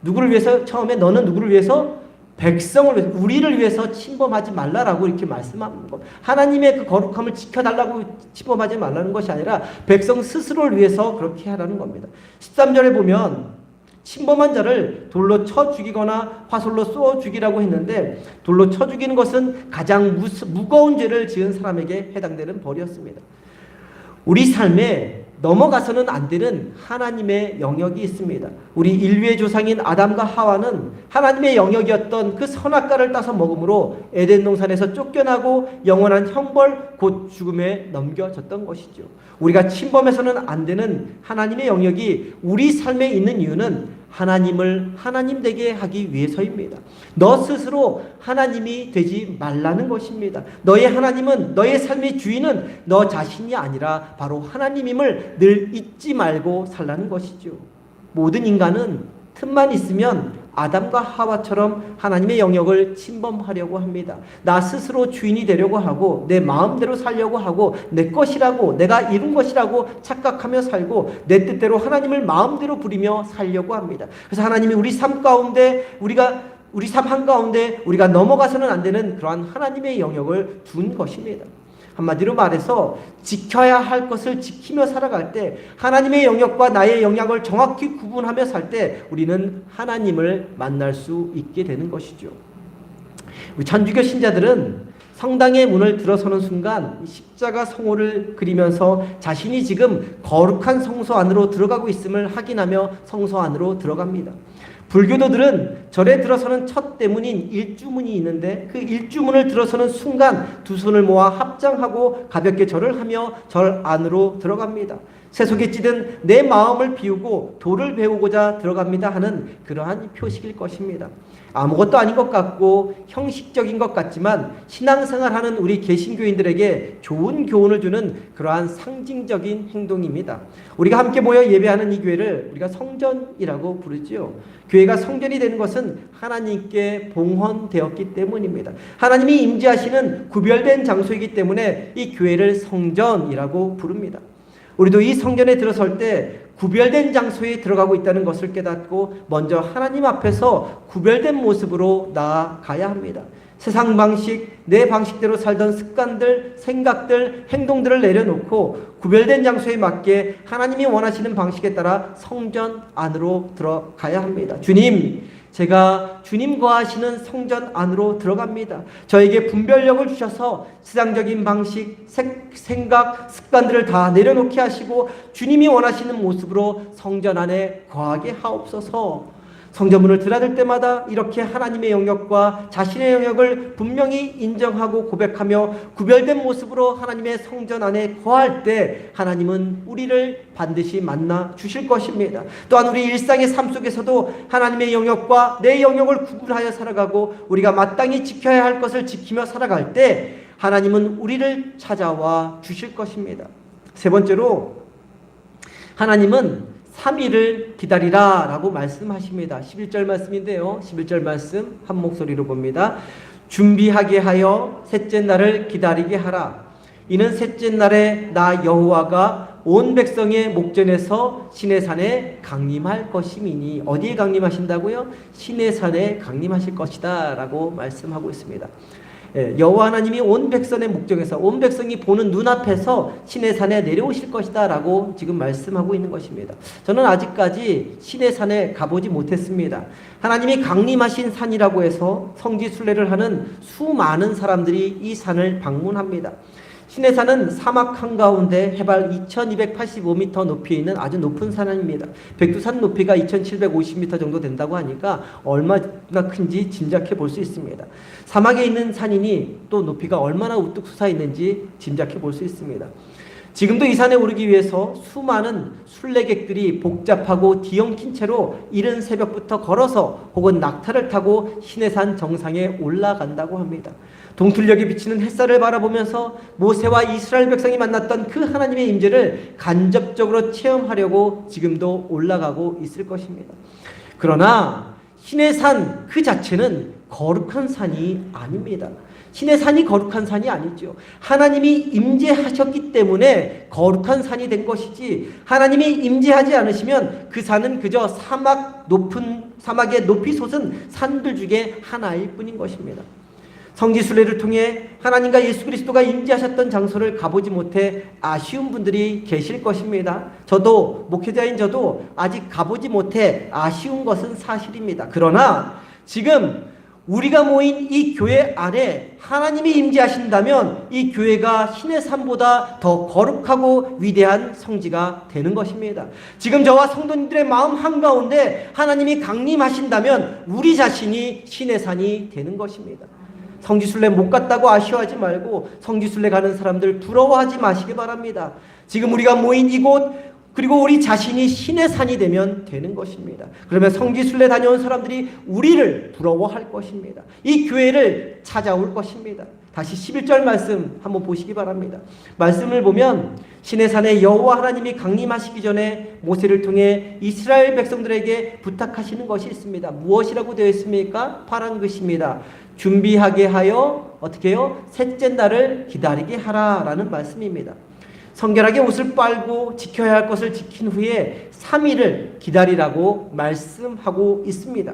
누구를 위해서? 처음에 너는 누구를 위해서? 백성을 위해서, 우리를 위해서 침범하지 말라라고 이렇게 말씀하는 것. 하나님의 그 거룩함을 지켜달라고 침범하지 말라는 것이 아니라 백성 스스로를 위해서 그렇게 하라는 겁니다. 13절에 보면 침범한 자를 돌로 쳐 죽이거나 화솔로 쏘아 죽이라고 했는데, 돌로 쳐 죽이는 것은 가장 무거운 죄를 지은 사람에게 해당되는 벌이었습니다. 우리 삶에 넘어가서는 안 되는 하나님의 영역이 있습니다. 우리 인류의 조상인 아담과 하와는 하나님의 영역이었던 그 선악과를 따서 먹음으로 에덴 동산에서 쫓겨나고 영원한 형벌 곧 죽음에 넘겨졌던 것이죠. 우리가 침범해서는 안 되는 하나님의 영역이 우리 삶에 있는 이유는 하나님을 하나님 되게 하기 위해서입니다. 너 스스로 하나님이 되지 말라는 것입니다. 너의 하나님은, 너의 삶의 주인은 너 자신이 아니라 바로 하나님임을 늘 잊지 말고 살라는 것이죠. 모든 인간은 틈만 있으면 아담과 하와처럼 하나님의 영역을 침범하려고 합니다. 나 스스로 주인이 되려고 하고 내 마음대로 살려고 하고 내 것이라고, 내가 이룬 것이라고 착각하며 살고 내 뜻대로 하나님을 마음대로 부리며 살려고 합니다. 그래서 하나님이 우리 삶 가운데 우리 삶 한가운데 우리가 넘어가서는 안 되는 그러한 하나님의 영역을 둔 것입니다. 한마디로 말해서 지켜야 할 것을 지키며 살아갈 때, 하나님의 영역과 나의 영역을 정확히 구분하며 살 때 우리는 하나님을 만날 수 있게 되는 것이죠. 우리 천주교 신자들은 성당의 문을 들어서는 순간 십자가 성호를 그리면서 자신이 지금 거룩한 성소 안으로 들어가고 있음을 확인하며 성소 안으로 들어갑니다. 불교도들은 절에 들어서는 첫 대문인 일주문이 있는데 그 일주문을 들어서는 순간 두 손을 모아 합장하고 가볍게 절을 하며 절 안으로 들어갑니다. 세속에 찌든 내 마음을 비우고 도를 배우고자 들어갑니다 하는 그러한 표식일 것입니다. 아무것도 아닌 것 같고 형식적인 것 같지만 신앙생활하는 우리 개신교인들에게 좋은 교훈을 주는 그러한 상징적인 행동입니다. 우리가 함께 모여 예배하는 이 교회를 우리가 성전이라고 부르지요. 교회가 성전이 되는 것은 하나님께 봉헌되었기 때문입니다. 하나님이 임재하시는 구별된 장소이기 때문에 이 교회를 성전이라고 부릅니다. 우리도 이 성전에 들어설 때 구별된 장소에 들어가고 있다는 것을 깨닫고 먼저 하나님 앞에서 구별된 모습으로 나아가야 합니다. 세상 방식, 내 방식대로 살던 습관들, 생각들, 행동들을 내려놓고 구별된 장소에 맞게 하나님이 원하시는 방식에 따라 성전 안으로 들어가야 합니다. 주님, 제가 주님 거하시는 성전 안으로 들어갑니다. 저에게 분별력을 주셔서 세상적인 방식, 생각, 습관들을 다 내려놓게 하시고 주님이 원하시는 모습으로 성전 안에 거하게 하옵소서. 성전문을 드나들 때마다 이렇게 하나님의 영역과 자신의 영역을 분명히 인정하고 고백하며 구별된 모습으로 하나님의 성전 안에 거할 때 하나님은 우리를 반드시 만나 주실 것입니다. 또한 우리 일상의 삶 속에서도 하나님의 영역과 내 영역을 구분하여 살아가고 우리가 마땅히 지켜야 할 것을 지키며 살아갈 때 하나님은 우리를 찾아와 주실 것입니다. 세 번째로 하나님은 3일을 기다리라 라고 말씀하십니다. 11절 말씀인데요. 11절 말씀 한 목소리로 봅니다. 준비하게 하여 셋째 날을 기다리게 하라. 이는 셋째 날에 나 여호와가 온 백성의 목전에서 시내산에 강림할 것임이니. 어디에 강림하신다고요? 시내산에 강림하실 것이다 라고 말씀하고 있습니다. 여호와 하나님이 온 백성의 목전에서 온 백성이 보는 눈앞에서 시내산에 내려오실 것이다 라고 지금 말씀하고 있는 것입니다. 저는 아직까지 시내산에 가보지 못했습니다. 하나님이 강림하신 산이라고 해서 성지순례를 하는 수많은 사람들이 이 산을 방문합니다. 시내산은 사막 한가운데 해발 2285m 높이에 있는 아주 높은 산입니다. 백두산 높이가 2750m 정도 된다고 하니까 얼마나 큰지 짐작해 볼 수 있습니다. 사막에 있는 산이니 또 높이가 얼마나 우뚝 솟아 있는지 짐작해 볼 수 있습니다. 지금도 이 산에 오르기 위해서 수많은 순례객들이 복잡하고 뒤엉킨 채로 이른 새벽부터 걸어서 혹은 낙타를 타고 시내산 정상에 올라간다고 합니다. 동틀녘에 비치는 햇살을 바라보면서 모세와 이스라엘 백성이 만났던 그 하나님의 임재를 간접적으로 체험하려고 지금도 올라가고 있을 것입니다. 그러나 시내산 그 자체는 거룩한 산이 아닙니다. 시내산이 거룩한 산이 아니죠. 하나님이 임재하셨기 때문에 거룩한 산이 된 것이지, 하나님이 임재하지 않으시면 그 산은 그저 사막의 높이 솟은 산들 중에 하나일 뿐인 것입니다. 성지순례를 통해 하나님과 예수 그리스도가 임재하셨던 장소를 가보지 못해 아쉬운 분들이 계실 것입니다. 저도, 목회자인 저도 아직 가보지 못해 아쉬운 것은 사실입니다. 그러나 지금 우리가 모인 이 교회 안에 하나님이 임재하신다면 이 교회가 시내산보다 더 거룩하고 위대한 성지가 되는 것입니다. 지금 저와 성도님들의 마음 한가운데 하나님이 강림하신다면 우리 자신이 시내산이 되는 것입니다. 성지순례 못 갔다고 아쉬워하지 말고 성지순례 가는 사람들 부러워하지 마시기 바랍니다. 지금 우리가 모인 이곳, 그리고 우리 자신이 시내산이 되면 되는 것입니다. 그러면 성지순례 다녀온 사람들이 우리를 부러워할 것입니다. 이 교회를 찾아올 것입니다. 다시 11절 말씀 한번 보시기 바랍니다. 말씀을 보면 시내산에 여호와 하나님이 강림하시기 전에 모세를 통해 이스라엘 백성들에게 부탁하시는 것이 있습니다. 무엇이라고 되어 있습니까? 파란 글씨입니다. 준비하게 하여 어떻게 해요? 셋째 날을 기다리게 하라라는 말씀입니다. 성결하게 옷을 빨고 지켜야 할 것을 지킨 후에 3일을 기다리라고 말씀하고 있습니다.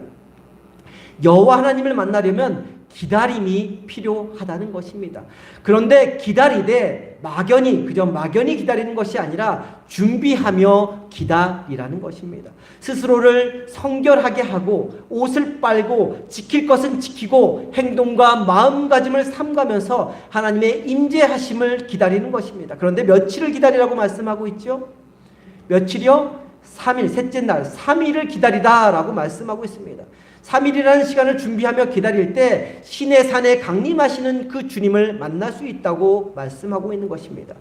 여호와 하나님을 만나려면 기다림이 필요하다는 것입니다. 그런데 기다리되 그저 막연히 기다리는 것이 아니라 준비하며 기다리라는 것입니다. 스스로를 성결하게 하고 옷을 빨고 지킬 것은 지키고 행동과 마음가짐을 삼가면서 하나님의 임재하심을 기다리는 것입니다. 그런데 며칠을 기다리라고 말씀하고 있죠? 며칠이요? 3일, 셋째 날 3일을 기다리다라고 말씀하고 있습니다. 3일이라는 시간을 준비하며 기다릴 때 신의 산에 강림하시는 그 주님을 만날 수 있다고 말씀하고 있는 것입니다.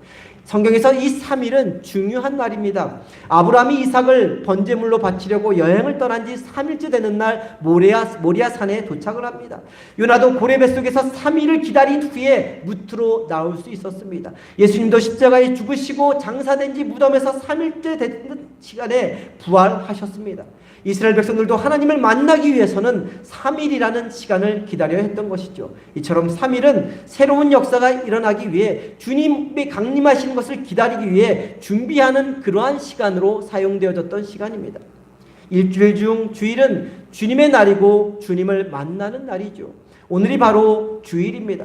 성경에서 이 3일은 중요한 날입니다. 아브라함이 이삭을 번제물로 바치려고 여행을 떠난 지 3일째 되는 날 모리아 산에 도착을 합니다. 요나도 고레 뱃속에서 3일을 기다린 후에 무트로 나올 수 있었습니다. 예수님도 십자가에 죽으시고 장사된 지 무덤에서 3일째 되는 시간에 부활하셨습니다. 이스라엘 백성들도 하나님을 만나기 위해서는 3일이라는 시간을 기다려야 했던 것이죠. 이처럼 3일은 새로운 역사가 일어나기 위해 주님이 강림하시는 것을 기다리기 위해 준비하는 그러한 시간으로 사용되어졌던 시간입니다. 일주일 중 주일은 주님의 날이고 주님을 만나는 날이죠. 오늘이 바로 주일입니다.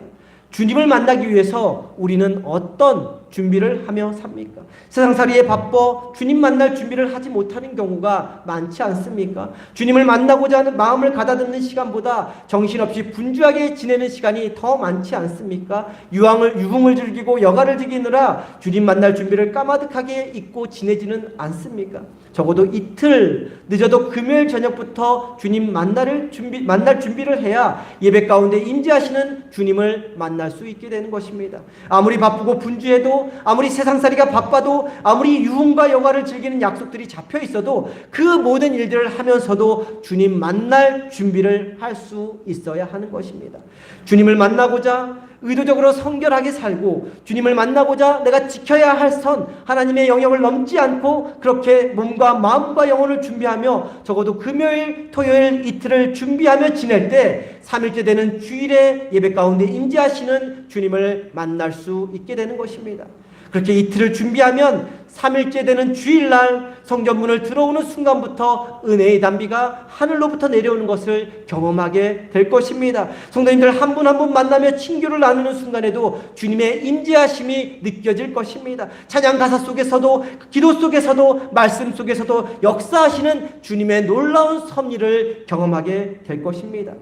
주님을 만나기 위해서 우리는 어떤 준비를 하며 삽니까? 세상살이에 바빠 주님 만날 준비를 하지 못하는 경우가 많지 않습니까? 주님을 만나고자 하는 마음을 가다듬는 시간보다 정신없이 분주하게 지내는 시간이 더 많지 않습니까? 유흥을 즐기고 여가를 즐기느라 주님 만날 준비를 까마득하게 잊고 지내지는 않습니까? 적어도 이틀 늦어도 금요일 저녁부터 주님 만날 준비를 해야 예배 가운데 임재하시는 주님을 만날 수 있게 되는 것입니다. 아무리 바쁘고 분주해도, 아무리 세상살이가 바빠도, 아무리 유흥과 여가를 즐기는 약속들이 잡혀 있어도 그 모든 일들을 하면서도 주님 만날 준비를 할 수 있어야 하는 것입니다. 주님을 만나고자 의도적으로 성결하게 살고, 주님을 만나고자 내가 지켜야 할 선, 하나님의 영역을 넘지 않고 그렇게 몸과 마음과 영혼을 준비하며 적어도 금요일, 토요일 이틀을 준비하며 지낼 때 3일째 되는 주일에 예배 가운데 임재하시는 주님을 만날 수 있게 되는 것입니다. 그렇게 이틀을 준비하면 3일째 되는 주일날 성전문을 들어오는 순간부터 은혜의 단비가 하늘로부터 내려오는 것을 경험하게 될 것입니다. 성도님들 한 분 한 분 만나며 친교를 나누는 순간에도 주님의 임재하심이 느껴질 것입니다. 찬양 가사 속에서도, 기도 속에서도, 말씀 속에서도 역사하시는 주님의 놀라운 섭리를 경험하게 될 것입니다.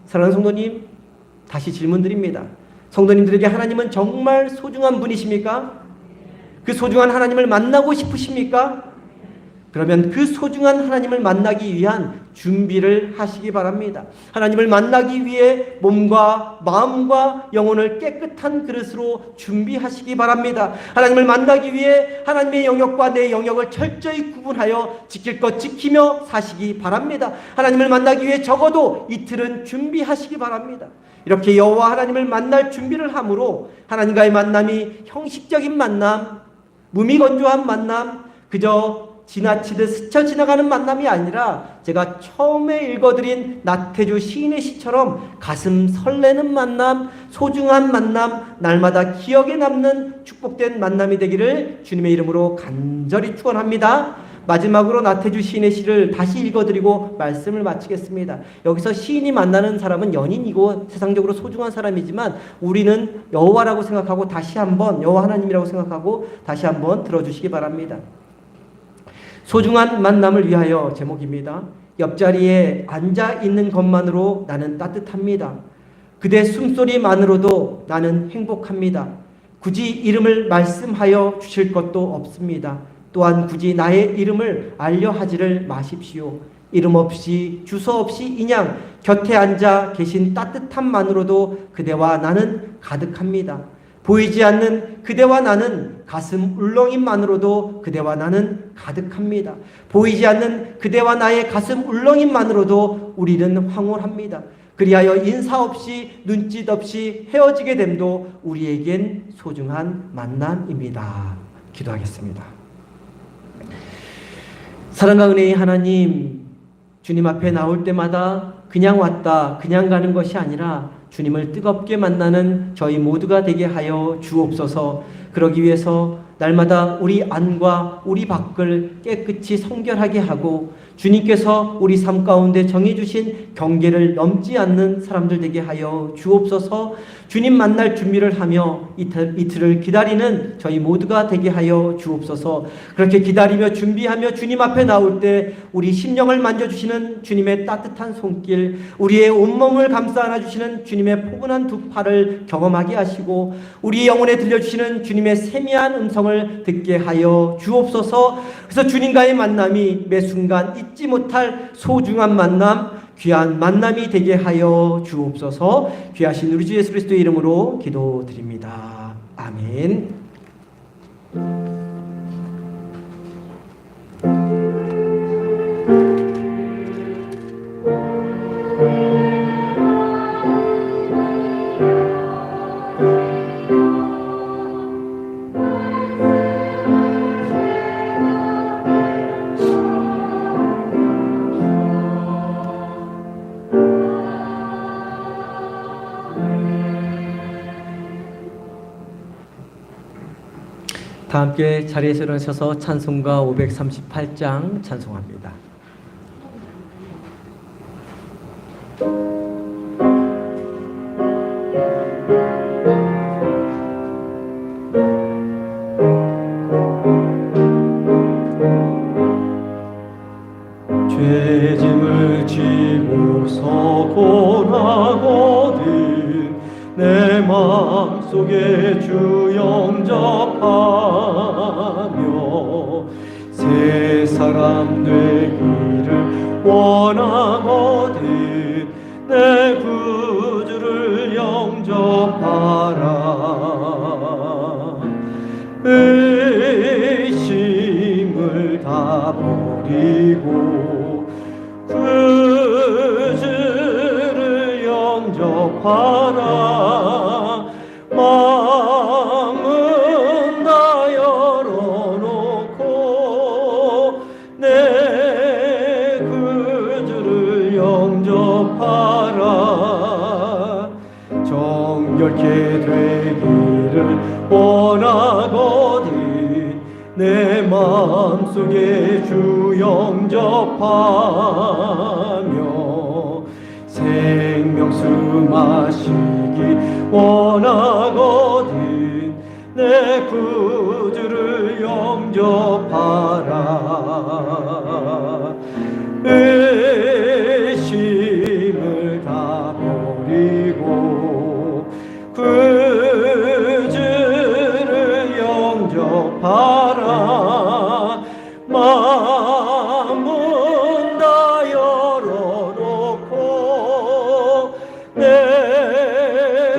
사랑하는 성도님, 다시 질문드립니다. 성도님들에게 하나님은 정말 소중한 분이십니까? 그 소중한 하나님을 만나고 싶으십니까? 그러면 그 소중한 하나님을 만나기 위한 준비를 하시기 바랍니다. 하나님을 만나기 위해 몸과 마음과 영혼을 깨끗한 그릇으로 준비하시기 바랍니다. 하나님을 만나기 위해 하나님의 영역과 내 영역을 철저히 구분하여 지킬 것 지키며 사시기 바랍니다. 하나님을 만나기 위해 적어도 이틀은 준비하시기 바랍니다. 이렇게 여호와 하나님을 만날 준비를 함으로 하나님과의 만남이 형식적인 만남, 무미건조한 만남, 그저 지나치듯 스쳐 지나가는 만남이 아니라 제가 처음에 읽어드린 나태주 시인의 시처럼 가슴 설레는 만남, 소중한 만남, 날마다 기억에 남는 축복된 만남이 되기를 주님의 이름으로 간절히 축원합니다. 마지막으로 나태주 시인의 시를 다시 읽어드리고 말씀을 마치겠습니다. 여기서 시인이 만나는 사람은 연인이고 세상적으로 소중한 사람이지만 우리는 여호와라고 생각하고 다시 한번 여호와 하나님이라고 생각하고 다시 한번 들어주시기 바랍니다. 소중한 만남을 위하여 제목입니다. 옆자리에 앉아 있는 것만으로 나는 따뜻합니다. 그대 숨소리만으로도 나는 행복합니다. 굳이 이름을 말씀하여 주실 것도 없습니다. 또한 굳이 나의 이름을 알려하지를 마십시오. 이름 없이 주소 없이 그냥 곁에 앉아 계신 따뜻함만으로도 그대와 나는 가득합니다. 보이지 않는 그대와 나는 가슴 울렁임만으로도 그대와 나는 가득합니다. 보이지 않는 그대와 나의 가슴 울렁임만으로도 우리는 황홀합니다. 그리하여 인사 없이 눈짓 없이 헤어지게 됨도 우리에겐 소중한 만남입니다. 기도하겠습니다. 사랑과 은혜의 하나님, 주님 앞에 나올 때마다 그냥 왔다 그냥 가는 것이 아니라 주님을 뜨겁게 만나는 저희 모두가 되게 하여 주옵소서. 그러기 위해서 날마다 우리 안과 우리 밖을 깨끗이 성결하게 하고 주님께서 우리 삶 가운데 정해주신 경계를 넘지 않는 사람들 되게 하여 주옵소서. 주님 만날 준비를 하며 이틀을 기다리는 저희 모두가 되게 하여 주옵소서. 그렇게 기다리며 준비하며 주님 앞에 나올 때 우리 심령을 만져주시는 주님의 따뜻한 손길, 우리의 온몸을 감싸 안아주시는 주님의 포근한 두 팔을 경험하게 하시고 우리 영혼에 들려주시는 주님의 세미한 음성을 듣게 하여 주옵소서. 그래서 주님과의 만남이 매 순간 잊지 못할 소중한 만남, 귀한 만남이 되게 하여 주옵소서. 귀하신 우리 주 예수 그리스도의 이름으로 기도드립니다. 아멘. 다 함께 자리에서 일어나셔서 찬송가 538장 찬송합니다. 죄짐을 지고서 고나거든 내 마음속에 주 영접하며 새 사람 되기를 원하거든 내 구주를 영접하라. 의심을 다 버리고 구주를 영접하라. 마음은 다 열어놓고 내 구주를 영접하라. 정결케 되기를 원하거든 내 마음속에 주 영접하며 생명수 마시기 원하거든 내 구주를 영접하라. 의심을 다 버리고 구주를 영접하라. 마음은 다 열어놓고 내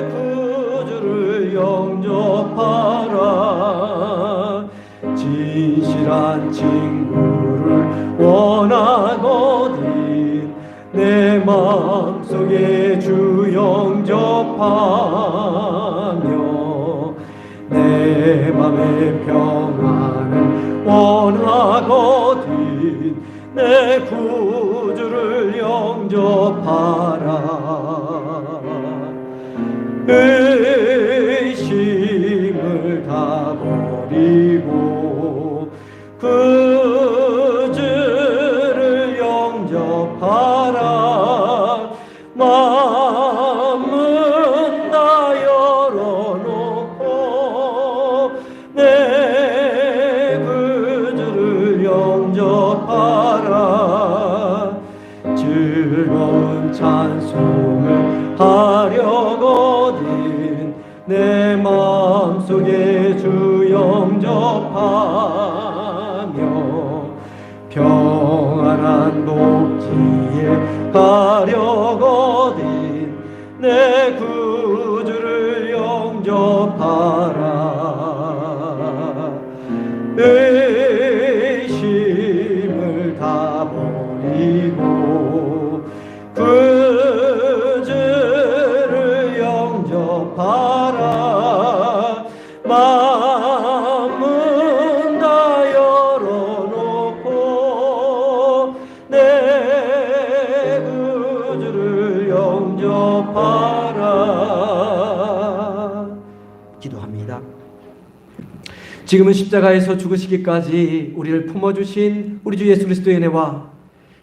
구주를 영접하라. 진실한 친구를 원하거든 내 마음속에 주 영접하며 내 맘의 평안을 원하거든 내 구주를 영접하라. 의심을 다 버리고 구주를 영접하라. 마음은 다 열어놓고 내 구주를 영접하라. 즐거운 찬송을 하려거든 내 마음속에 주 영접하며 평안한 복지에 가려거든 내 구주를 영접하라. 의심을 다 버리고 구주를 영접하라. 마음은 다 열어놓고 내 구주를 영접하라. 기도합니다. 지금은 십자가에서 죽으시기까지 우리를 품어주신 우리 주 예수 그리스도의 은혜와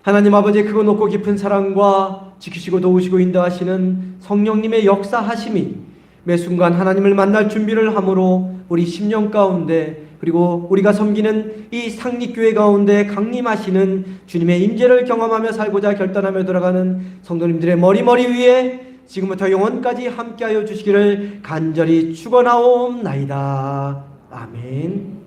하나님 아버지의 크고 높고 깊은 사랑과 지키시고 도우시고 인도하시는 성령님의 역사하심이 매 순간 하나님을 만날 준비를 함으로 우리 심령 가운데 그리고 우리가 섬기는 이 상립교회 가운데 강림하시는 주님의 임재를 경험하며 살고자 결단하며 돌아가는 성도님들의 머리 위에 지금부터 영원까지 함께하여 주시기를 간절히 축원하옵나이다. 아멘.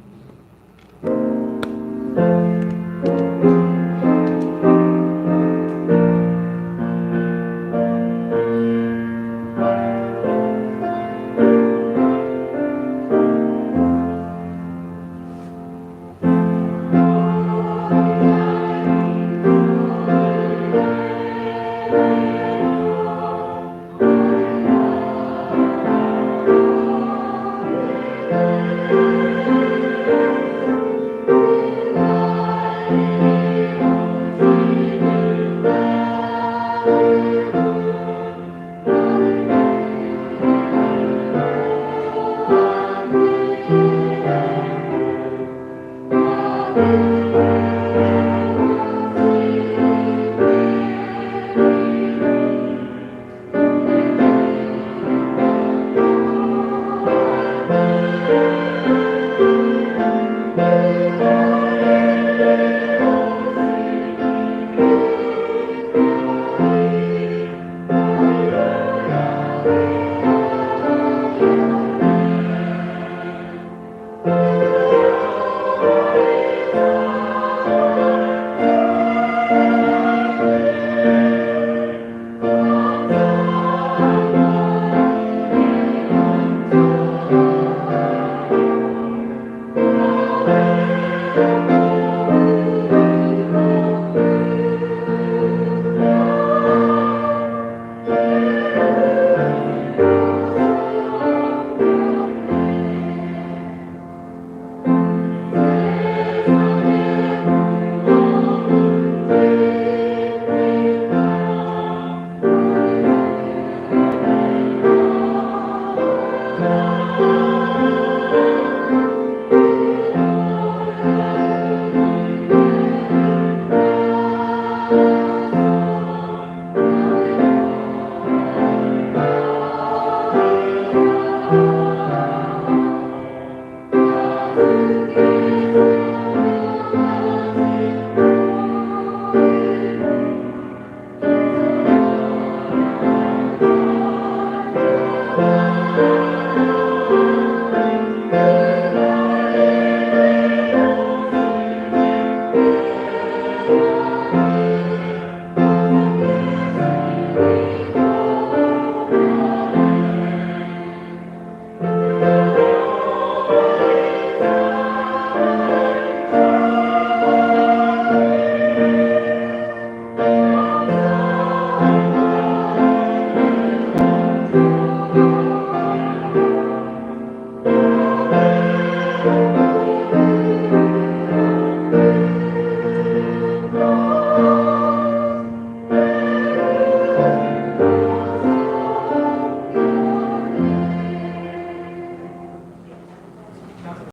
주님